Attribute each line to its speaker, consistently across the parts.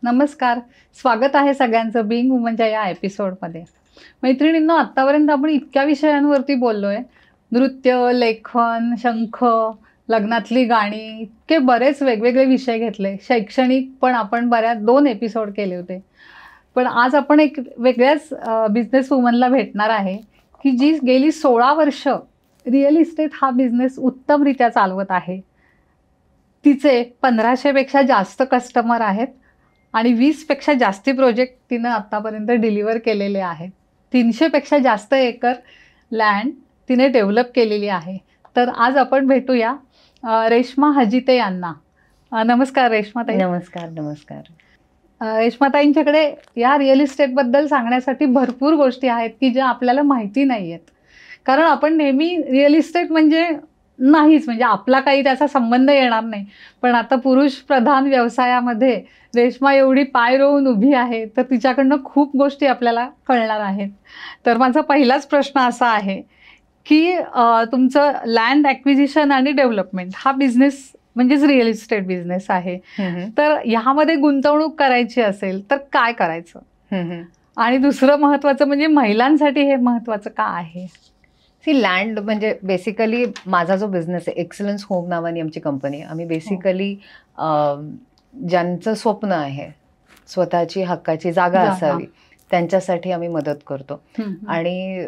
Speaker 1: नमस्कार. स्वागत आहे सगळ्यांचं बीइंग वुमनच्या या एपिसोडमध्ये. मैत्रिणींनो, आत्तापर्यंत आपण इतक्या विषयांवरती बोललोय. नृत्य, लेखन, शंख, लग्नातली गाणी, इतके बरेच वेगवेगळे विषय घेतले. शैक्षणिक पण आपण बऱ्याच 2 एपिसोड केले होते. पण आज आपण एक वेगळ्याच बिझनेस वुमनला भेटणार आहे की जी गेली 16 वर्ष रिअल इस्टेट हा बिझनेस उत्तमरित्या चालवत आहे. तिचे 1500 पेक्षा जास्त कस्टमर आहेत आणि 20 पेक्षा जास्ती प्रोजेक्ट तिनं आत्तापर्यंत डिलिव्हर केलेले आहेत. 300 पेक्षा जास्त एकर लँड तिने डेव्हलप केलेली आहे. तर आज आपण भेटूया रेश्मा हजिते यांना. नमस्कार रेश्माताई.
Speaker 2: नमस्कार. नमस्कार.
Speaker 1: रेश्माताईंच्याकडे या रिअल इस्टेटबद्दल सांगण्यासाठी भरपूर गोष्टी आहेत की ज्या आपल्याला माहिती नाही आहेत. कारण आपण नेहमी रिअल इस्टेट म्हणजे नाहीच, म्हणजे आपला काही त्याचा संबंध येणार नाही. पण आता पुरुष प्रधान व्यवसायामध्ये रेश्मा एवढी पाय रोवून उभी आहे, तर तिच्याकडनं खूप गोष्टी आपल्याला कळणार आहेत. तर माझा पहिलाच प्रश्न असा आहे की तुमचं लँड ॲक्विजिशन आणि डेव्हलपमेंट हा बिझनेस म्हणजेच रिअल इस्टेट बिझनेस आहे. तर ह्यामध्ये गुंतवणूक करायची असेल तर काय करायचं? आणि दुसरं महत्त्वाचं म्हणजे महिलांसाठी हे महत्त्वाचं का आहे?
Speaker 2: लँड म्हणजे बेसिकली माझा जो बिझनेस आहे, एक्सलन्स होम नावानी आमची कंपनी. आम्ही बेसिकली ज्यांचं स्वप्न आहे स्वतःची हक्काची जागा असावी त्यांच्यासाठी आम्ही मदत करतो. आणि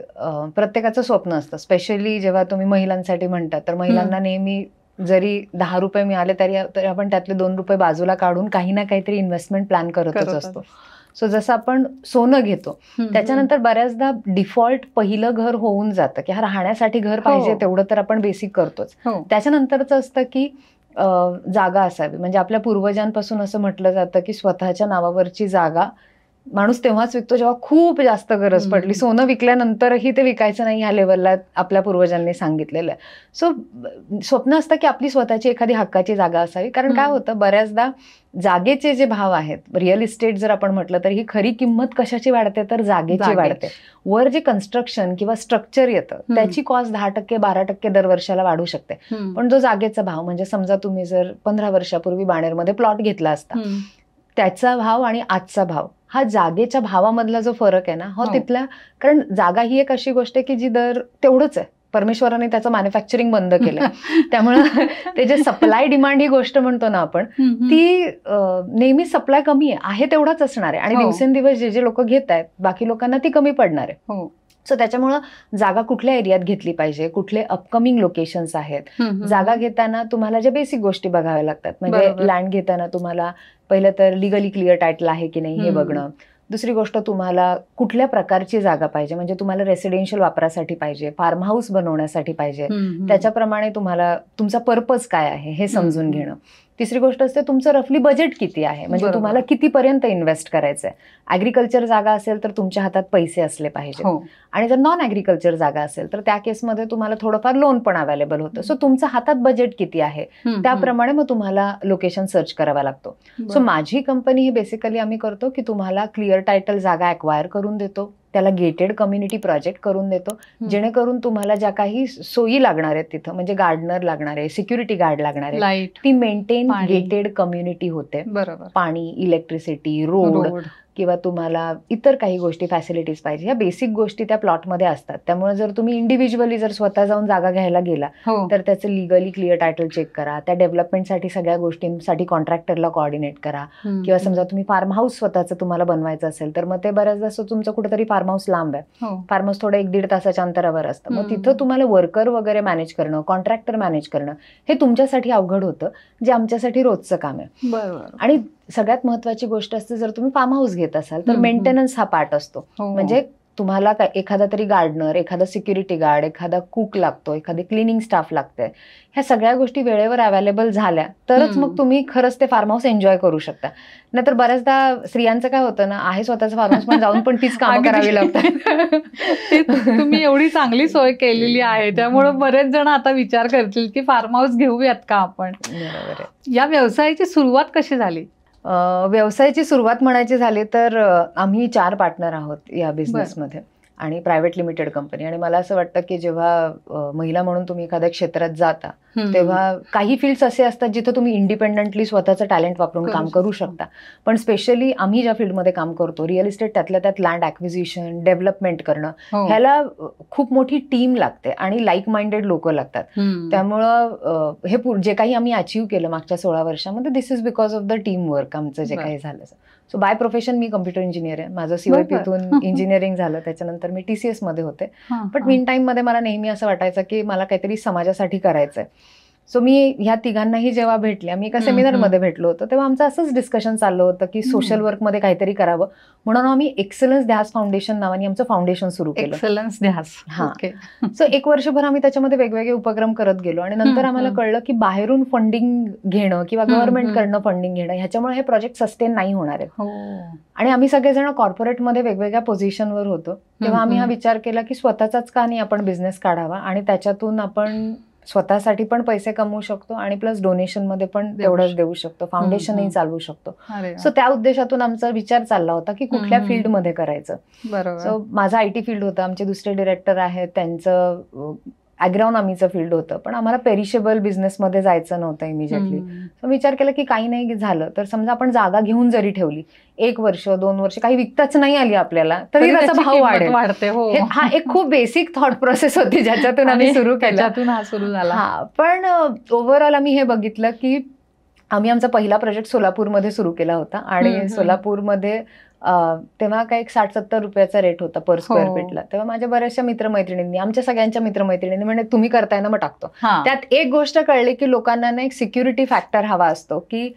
Speaker 2: प्रत्येकाचं स्वप्न असतं, स्पेशली जेव्हा तुम्ही महिलांसाठी म्हणतात तर महिलांना नेहमी जरी 10 रुपये मिळाले तरी आपण त्यातले 2 रुपये बाजूला काढून काही ना काहीतरी इन्व्हेस्टमेंट प्लॅन करतच असतो. सो जसं आपण सोनं घेतो त्याच्यानंतर बऱ्याचदा डिफॉल्ट पहिलं घर होऊन जातं की हा राहण्यासाठी घर पाहिजे, तेवढं तर आपण बेसिक करतोच. त्याच्यानंतरच असतं की जागा असावी. म्हणजे आपल्या पूर्वजांपासून असं म्हटलं जातं की स्वतःच्या नावावरची जागा माणूस तेव्हाच विकतो जेव्हा खूप जास्त गरज पडली. सोनं विकल्यानंतरही ते विकायचं नाही ह्या लेवलला आपल्या पूर्वजांनी सांगितलेलं आहे. सो स्वप्न असतं की आपली स्वतःची एखादी हक्काची जागा असावी. कारण काय होतं, बऱ्याचदा जागेचे जे भाव आहेत, रिअल इस्टेट जर आपण म्हटलं तर ही खरी किंमत कशाची वाढते तर जागेची वाढते. वर जे कन्स्ट्रक्शन किंवा स्ट्रक्चर येतं त्याची कॉस्ट 10% 12% दरवर्षाला वाढू शकते. पण जो जागेचा भाव, म्हणजे समजा तुम्ही जर 15 वर्षापूर्वी बाणेरमध्ये प्लॉट घेतला असता, त्याचा भाव आणि आजचा भाव हा जागेच्या भावामधला जो फरक आहे ना, हा तिथला. कारण जागा ही एक अशी गोष्ट आहे की जी दर तेवढंच आहे. परमेश्वराने त्याचं मॅन्युफॅक्चरिंग बंद केलं. त्यामुळं ते जे सप्लाय डिमांड ही गोष्ट म्हणतो ना आपण, ती नेहमी सप्लाय कमी आहे तेवढाच असणार आहे. आणि दिवसेंदिवस जे जे लोक घेत आहेत बाकी लोकांना ती कमी पडणार आहे. सो त्याच्यामुळं जागा कुठल्या एरियात घेतली पाहिजे, कुठले अपकमिंग लोकेशन्स आहेत. जागा घेताना तुम्हाला ज्या बेसिक गोष्टी बघाव्या लागतात. म्हणजे लँड घेताना तुम्हाला पहिलं तर लिगली क्लिअर टायटल आहे की नाही हे बघणं. दुसरी गोष्ट, तुम्हाला कुठल्या प्रकारची जागा पाहिजे, म्हणजे तुम्हाला रेसिडेन्शियल वापरासाठी पाहिजे, फार्म हाऊस बनवण्यासाठी पाहिजे, त्याच्याप्रमाणे तुम्हाला तुमचा पर्पज काय आहे हे समजून घेणं. तिसरी गोष्ट असते तुमचं रफली बजेट किती आहे, म्हणजे तुम्हाला कितीपर्यंत इन्व्हेस्ट करायचं आहे. ॲग्रिकल्चर जागा असेल तर तुमच्या हातात पैसे असले पाहिजे. आणि जर नॉन ॲग्रिकल्चर जागा असेल तर त्या केसमध्ये तुम्हाला थोडंफार लोन पण अवेलेबल होतं. सो तुमच्या हातात बजेट किती आहे त्याप्रमाणे मग तुम्हाला लोकेशन सर्च करावा लागतो. सो माझी कंपनी ही बेसिकली आम्ही करतो की तुम्हाला क्लिअर टायटल जागा ॲक्वायर करून देतो, त्याला गेटेड कम्युनिटी प्रोजेक्ट करून देतो, जेणेकरून तुम्हाला ज्या काही सोयी लागणार आहेत तिथं, म्हणजे गार्डनर लागणार आहे, सिक्युरिटी गार्ड लागणार आहे, ती मेंटेन गेटेड कम्युनिटी होते. पाणी, इलेक्ट्रिसिटी, रोड किंवा तुम्हाला इतर काही गोष्टी फॅसिलिटीज पाहिजे, ह्या बेसिक गोष्टी त्या प्लॉटमध्ये असतात. त्यामुळे जर तुम्ही इंडिव्हिज्युअली जर स्वतः जाऊन जागा घ्यायला गेला तर त्याचं लिगली क्लिअर टायटल चेक करा, त्या डेव्हलपमेंटसाठी सगळ्या गोष्टींसाठी कॉन्ट्रॅक्टरला कोऑर्डिनेट करा. किंवा समजा तुम्ही फार्म हाऊस स्वतःचं तुम्हाला बनवायचं असेल तर मग ते बऱ्याचदा असं तुमचं कुठेतरी फार्म हाऊस लांब आहे, फार्म हाऊस थोडं 1-1.5 तासाच्या अंतरावर असतं. मग तिथं तुम्हाला वर्कर वगैरे मॅनेज करणं, कॉन्ट्रॅक्टर मॅनेज करणं हे तुमच्यासाठी अवघड होतं, जे आमच्यासाठी रोजचं काम आहे. आणि सगळ्यात महत्वाची गोष्ट असते, जर तुम्ही फार्म हाऊस घेत असाल तर मेंटेनन्स हा पार्ट असतो. म्हणजे तुम्हाला एखादा तरी गार्डनर, एखादा सिक्युरिटी गार्ड, एखादा कुक लागतो, एखादी क्लिनिंग स्टाफ लागते. ह्या सगळ्या गोष्टी वेळेवर अवेलेबल झाल्या तरच मग तुम्ही खरंच ते फार्म हाऊस एन्जॉय करू शकता. नाहीतर बऱ्याचदा स्त्रियांचं काय होतं ना, आहे स्वतःचं फार्म हाऊस पण जाऊन पण तीच कामं करावी लागतात.
Speaker 1: तुम्ही एवढी चांगली सोय केलेली आहे त्यामुळे बरेच जण आता विचार करतील की फार्म हाऊस घेऊयात का आपण.
Speaker 2: बरोबर आहे.
Speaker 1: या व्यवसायाची सुरुवात कशी झाली?
Speaker 2: व्यवसायाची सुरुवात म्हणायची झाली तर आम्ही 4 पार्टनर आहोत या बिझनेसमध्ये. आणि प्रायव्हेट लिमिटेड कंपनी. आणि मला असं वाटतं की जेव्हा महिला म्हणून तुम्ही एखाद्या क्षेत्रात जाता तेव्हा काही फील्ड्स असे असतात जिथे तुम्ही इंडिपेंडेंटली स्वतःचं टॅलेंट वापरून काम करू शकता. पण स्पेशली आम्ही ज्या फील्डमध्ये काम करतो, रिअल इस्टेट, त्यातल्या त्यात लँड ॲक्विजिशन, डेव्हलपमेंट करणं, ह्याला खूप मोठी टीम लागते आणि लाईक माइंडेड लोक लागतात. त्यामुळं हे जे काही आम्ही अचीव्ह केलं मागच्या 16 वर्षामध्ये, this is because of the team work आमचं जे काही झालं. सो बाय प्रोफेशन मी कम्प्युटर इंजिनियर आहे. माझं CYP इंजिनिअरिंग झालं. त्याच्यानंतर मी TCS मध्ये होते. बट मीन टाइम मध्ये मला नेहमी असं वाटायचं की मला काहीतरी समाजासाठी करायचंय. सो मी ह्या तिघांनाही जेव्हा भेटले, आम्ही एका सेमिनारमध्ये भेटलो होतो, तेव्हा आमचं असंच डिस्कशन चाललं होतं की सोशल वर्कमध्ये काहीतरी करावं. म्हणून आम्ही एक्सलन्स ध्यास फाउंडेशन नावाने आमचं फाउंडेशन सुरू केलं.
Speaker 1: एक्सलन्स ध्यास.
Speaker 2: हा. सो 1 वर्षभर आम्ही त्याच्यामध्ये वेगवेगळे उपक्रम करत गेलो आणि नंतर आम्हाला कळलं की बाहेरून फंडिंग घेणं किंवा गव्हर्नमेंट कडनं फंडिंग घेणं, ह्याच्यामुळे हे प्रोजेक्ट सस्टेन नाही होणार आहे. आणि आम्ही सगळेजण कॉर्पोरेटमध्ये वेगवेगळ्या पोझिशनवर होतो. तेव्हा आम्ही हा विचार केला की स्वतःचाच का नाही आपण बिझनेस काढावा आणि त्याच्यातून आपण स्वतःसाठी पण पैसे कमवू शकतो आणि प्लस डोनेशन मध्ये पण तेवढंच देऊ शकतो, फाउंडेशनही चालवू शकतो. सो त्या उद्देशातून आमचा विचार चालला होता की कुठल्या फील्डमध्ये करायचं. सो माझा IT फील्ड होता, आमचे दुसरे डिरेक्टर आहेत त्यांचं ॲग्रॉनॉमीचं फील्ड होतं, पण आम्हाला पेरिशेबल बिझनेसमध्ये जायचं नव्हतं इमिजिएटली. सो विचार केला की काही नाही झालं तर समजा आपण जागा घेऊन जरी ठेवली 1 वर्ष 2 वर्ष काही विकताच नाही आली आपल्याला तरी त्याचा भाव वाढेल. हा एक खूप बेसिक थॉट प्रोसेस होती ज्याच्यातून आम्ही सुरू केला. हा, पण ओव्हरऑल आम्ही हे बघितलं की आम्ही आमचा पहिला प्रोजेक्ट सोलापूरमध्ये सुरू केला होता आणि सोलापूरमध्ये तेव्हा काय 60-70 रुपयाचा रेट होता पर स्क्वेअर फीटला. तेव्हा माझ्या बऱ्याचशा मित्रमैत्रिणींनी, आमच्या सगळ्यांच्या मित्रमैत्रिणींनी म्हणजे तुम्ही करताय ना मग टाकतो. त्यात एक गोष्ट कळली की लोकांना ना एक सिक्युरिटी फॅक्टर हवा असतो की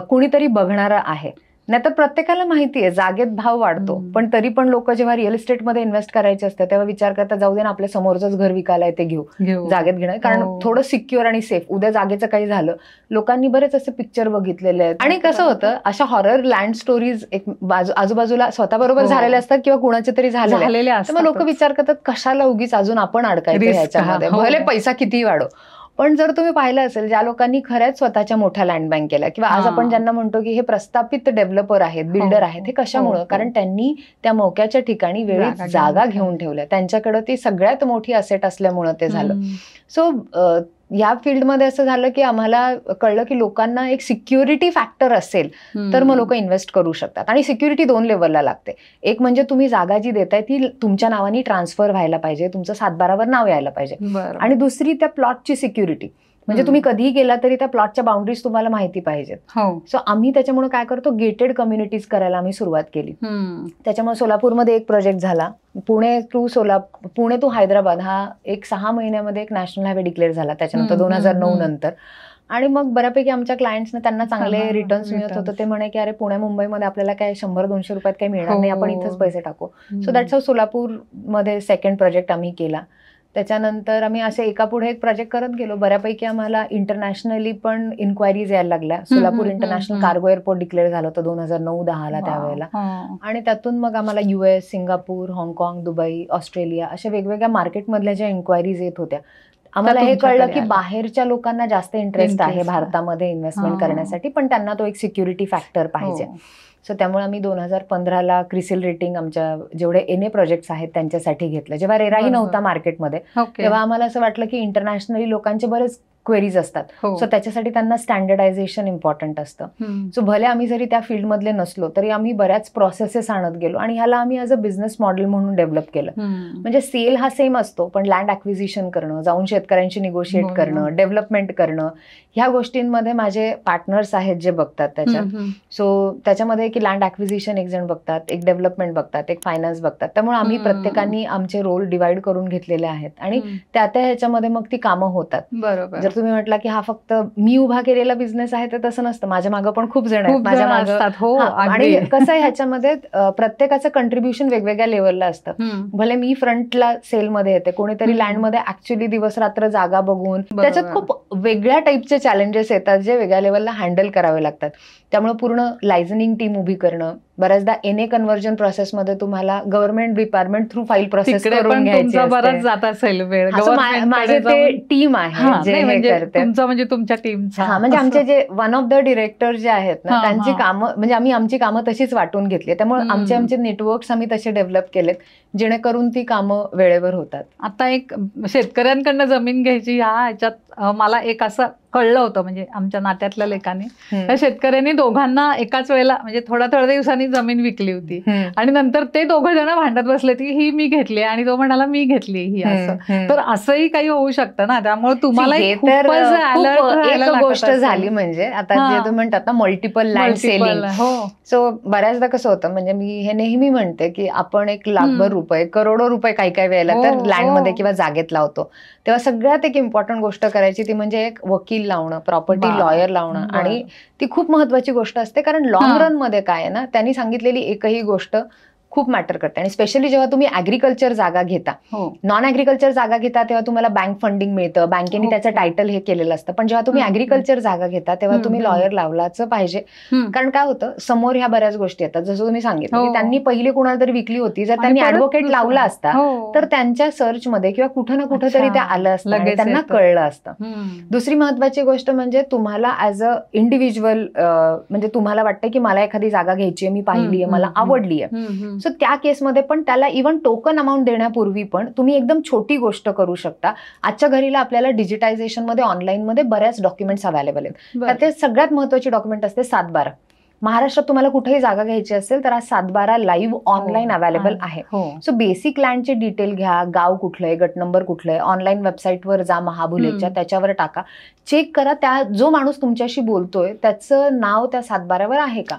Speaker 2: कुणीतरी बघणारा आहे. नाहीतर प्रत्येकाला माहिती आहे जागेत भाव वाढतो, पण तरी पण लोक जेव्हा रिअल इस्टेटमध्ये इन्व्हेस्ट करायचे असते तेव्हा विचार करता जाऊ दे ना आपल्या समोरचंच घर विकायला आहे ते घेऊ जागेत घेणं, कारण थोडं सिक्युअर आणि सेफ. उद्या जागेचं काही झालं, लोकांनी बरेच असे पिक्चर बघितलेले आहेत. आणि कसं होतं अशा हॉरर लँड स्टोरीज एक आजूबाजूला स्वतःबरोबर झालेल्या असतात किंवा कुणाचे तरी झालेले असतात. मग लोक विचार करतात कशाला उगीच अजून आपण अडकायचं ह्याच्यामध्ये, भले पैसा किती वाढो. पण जर तुम्ही पाहिलं असेल ज्या लोकांनी खऱ्याच स्वतःच्या मोठ्या लँड बँक केल्या किंवा आज आपण ज्यांना म्हणतो की हे प्रस्थापित डेव्हलपर आहेत, बिल्डर आहेत, हे कशामुळे? कारण त्यांनी त्या मोक्याच्या ठिकाणी वेळेत जागा घेऊन ठेवल्या, त्यांच्याकडे ती सगळ्यात मोठी असेट असल्यामुळे ते झालं. सो या फील्डमध्ये असं झालं की आम्हाला कळलं की लोकांना एक सिक्युरिटी फॅक्टर असेल तर मग लोक इन्व्हेस्ट करू शकतात. आणि सिक्युरिटी 2 लेवलला लागते. एक म्हणजे तुम्ही जागा जी देताय ती तुमच्या नावाने ट्रान्सफर व्हायला पाहिजे, तुमचं 7/12वर नाव यायला पाहिजे. आणि दुसरी त्या प्लॉटची सिक्युरिटी, म्हणजे तुम्ही कधीही गेला तरी त्या प्लॉटच्या बाउंड्रीज तुम्हाला माहिती पाहिजेत. सो आम्ही त्याच्यामुळे काय करतो, गेटेड कम्युनिटीज करायला आम्ही सुरुवात केली. त्याच्यामुळे सोलापूरमध्ये एक प्रोजेक्ट झाला. पुणे टू हैदराबाद हा एक 6 महिन्यामध्ये एक नॅशनल हायवे डिक्लेअर झाला त्याच्यानंतर 2009 नंतर. आणि मग बऱ्यापैकी आमच्या क्लायंट्सना त्यांना चांगले रिटर्न्स मिळत होतं. ते म्हणे की अरे पुणे मुंबईमध्ये आपल्याला काय 100-200 रुपयात काही मिळणार नाही, आपण इथंच पैसे टाकू. सो दॅट्स हाऊ सोलापूरमध्ये सेकंड प्रोजेक्ट आम्ही केला. त्याच्यानंतर आम्ही असे एकापुढे एक प्रोजेक्ट करत गेलो. बऱ्यापैकी आम्हाला इंटरनॅशनली पण इन्क्वायरीज यायला लागल्या. Solapur international cargo airport declare झालं होतं 2009-10ला त्यावेळेला. आणि त्यातून मग आम्हाला US, सिंगापूर, हाँगकाँग, दुबई, ऑस्ट्रेलिया अशा वेगवेगळ्या मार्केटमधल्या ज्या इन्क्वायरीज येत होत्या, आम्हाला हे कळलं की बाहेरच्या लोकांना जास्त इंटरेस्ट आहे भारतामध्ये इन्व्हेस्टमेंट करण्यासाठी, पण त्यांना तो एक सिक्युरिटी फॅक्टर पाहिजे. सो त्यामुळे आम्ही 2015ला क्रिसिल रेटिंग आमच्या जेवढे NA प्रोजेक्ट्स आहेत त्यांच्यासाठी घेतलं. जेव्हा रेराही नव्हता मार्केटमध्ये तेव्हा आम्हाला असं वाटलं की इंटरनॅशनली लोकांचे बरेच क्वेरीज असतात. सो त्याच्यासाठी त्यांना स्टँडर्डायझेशन इम्पॉर्टंट असतं. सो भले आम्ही जरी त्या फील्डमधले नसलो तरी आम्ही बऱ्याच प्रोसेसेस आणत गेलो आणि ह्याला आम्ही ॲज अ बिझनेस मॉडेल म्हणून डेव्हलप केलं. म्हणजे सेल हा सेम असतो, पण लँड ॲक्विजिशन करणं, जाऊन शेतकऱ्यांशी निगोशिएट करणं, डेव्हलपमेंट करणं, ह्या गोष्टींमध्ये माझे पार्टनर्स आहेत जे बघतात त्याच्यात. सो त्याच्यामध्ये की लँड ॲक्विजिशन एक जण बघतात, एक डेव्हलपमेंट बघतात, एक फायनान्स बघतात. त्यामुळे आम्ही प्रत्येकाने आमचे रोल डिवाइड करून घेतलेले आहेत आणि त्या ह्याच्यामध्ये मग ती कामं होतात. बरोबर. तुम्ही म्हटला की हा फक्त मी उभा केलेला बिझनेस आहे तर तसं नसतं. माझ्या मागं पण खूप जण आहेत माझ्या मागं. आणि कसं आहे ह्याच्यामध्ये प्रत्येकाचं कंट्रीब्युशन वेगवेगळ्या लेवलला असतं. भले मी फ्रंटला सेलमध्ये येते, कोणीतरी लँडमध्ये ऍक्च्युअली दिवस रात्र जागा बघून, त्याच्यात खूप वेगळ्या टाईपचे चॅलेंजेस येतात जे वेगळ्या लेवलला हँडल करावे लागतात. त्यामुळे पूर्ण लायझनिंग टीम उभी करणं, बऱ्याचदा NA कन्व्हर्जन प्रोसेसमध्ये तुम्हाला government department through file process
Speaker 1: तिकडे
Speaker 2: करून
Speaker 1: पण
Speaker 2: घ्यायची
Speaker 1: तुमचा बराच
Speaker 2: असते.
Speaker 1: जात असेल वेळ.
Speaker 2: हा, so माझे ते टीम आहे जे हे
Speaker 1: म्हणजे
Speaker 2: करते.
Speaker 1: तुमचा म्हणजे तुमच्या टीमचा.
Speaker 2: हा, म्हणजे आमचे जे वन ऑफ द डिरेक्टर जे आहेत ना, त्यांची कामं म्हणजे आम्ही आमची कामं तशीच वाटून घेतली. त्यामुळे आमचे नेटवर्क्स आम्ही तसे डेव्हलप केलेत जेणेकरून ती कामं वेळेवर होतात.
Speaker 1: आता एक शेतकऱ्यांकडनं जमीन घ्यायची ह्याच्यात मला एक असं कळलं होतं, म्हणजे आमच्या नात्यातल्या लेखाने त्या शेतकऱ्यांनी दोघांना एकाच वेळेला म्हणजे थोड्या दिवसांनी जमीन विकली होती आणि नंतर ते दोघं जण भांडत बसले की ही मी घेतली आणि तो म्हणाला मी घेतली ही, असं. तर असंही काही होऊ शकतं ना, त्यामुळे तुम्हाला
Speaker 2: एक गोष्ट झाली म्हणजे आता जे तुम्ही म्हणतात ना मल्टिपल लँड सेलिंग. सो बऱ्याचदा कसं होतं, म्हणजे मी हे नेहमी म्हणते की आपण एक लाखभर रुपये करोडो रुपये काही वेळेला तर लँडमध्ये किंवा जागेत लावतो, तेव्हा सगळ्यात एक इम्पॉर्टंट गोष्ट करायची ती म्हणजे एक वकील लावणं, प्रॉपर्टी लॉयर लावणं. आणि ती खूप महत्वाची गोष्ट असते, कारण लॉंग रन मध्ये काय आहे ना, त्यांनी सांगितलेली एकही गोष्ट खूप मॅटर करते. आणि स्पेशली जेव्हा तुम्ही ऍग्रिकल्चर जागा घेता, नॉन ऍग्रिकल्चर जागा घेता तेव्हा तुम्हाला बँक फंडिंग मिळतं, बँकेने त्याचं टायटल हे केलेलं असतं. पण जेव्हा तुम्ही ऍग्रिकल्चर जागा घेता तेव्हा तुम्ही लॉयर लावलाच पाहिजे. कारण काय होतं, समोर ह्या बऱ्याच गोष्टी येतात. जसं तुम्ही सांगितलं की त्यांनी पहिली कुणाला तरी विकली होती, जर त्यांनी ऍडव्होकेट लावला असता तर त्यांच्या सर्चमध्ये किंवा कुठं ना कुठं तरी ते आलं असतं आणि त्यांना कळलं असतं. दुसरी महत्वाची गोष्ट म्हणजे तुम्हाला ऍज अ इंडिव्हिज्युअल म्हणजे तुम्हाला वाटतं की मला एखादी जागा घ्यायची आहे, मी पाहिली आहे, मला आवडली आहे, सो त्या केसमध्ये पण त्याला इव्हन टोकन अमाऊंट देण्यापूर्वी पण तुम्ही एकदम छोटी गोष्ट करू शकता. आजच्या घडीला आपल्याला डिजिटायझेशन मध्ये ऑनलाईन मध्ये बऱ्याच डॉक्युमेंट्स अवेलेबल आहेत. त्यात सगळ्यात महत्वाची डॉक्युमेंट असते 7/12. महाराष्ट्रात तुम्हाला कुठेही जागा घ्यायची असेल तर आज 7/12 लाईव्ह ऑनलाईन अवेलेबल आहे. सो बेसिक लँडचे डिटेल घ्या, गाव कुठलंय, गट नंबर कुठलंय, ऑनलाईन वेबसाईटवर जा महाबुलेच्या, त्याच्यावर टाका, चेक करा त्या जो माणूस तुमच्याशी बोलतोय त्याचं नाव त्या 7/12 आहे का.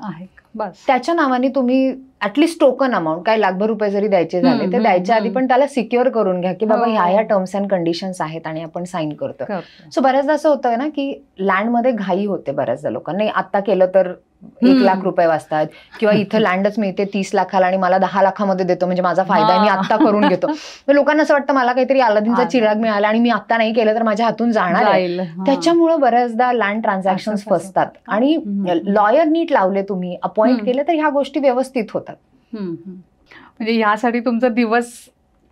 Speaker 2: त्याच्या नावाने तुम्ही ऍटलिस्ट टोकन अमाऊंट काय लाखभर रुपये जरी द्यायचे झाले तर द्यायच्या आधी पण त्याला सिक्युअर करून घ्या की बाबा ह्या टर्म्स अँड कंडिशन्स आहेत आणि आपण साईन करतो. सो बऱ्याचदा असं होतं ना की लँडमध्ये घाई होते बऱ्याचदा लोकांना, आता केलं तर 1 लाख रुपये वाचतात किंवा इथं लँडच मिळते 30 लाखाला आणि मला 10 लाखामध्ये देतो म्हणजे माझा फायदा आहे, मी आत्ता करून घेतो. लोकांना असं वाटतं मला काहीतरी अलादीनचा चिराग मिळाला आणि मी आता नाही केलं तर माझ्या हातून जाणार आहे. त्याच्यामुळे बऱ्याचदा लँड ट्रान्झॅक्शन फसतात. आणि लॉयर नीट लावले, तुम्ही अपॉइंट केले तर ह्या गोष्टी व्यवस्थित होतात.
Speaker 1: म्हणजे यासाठी तुमचा दिवस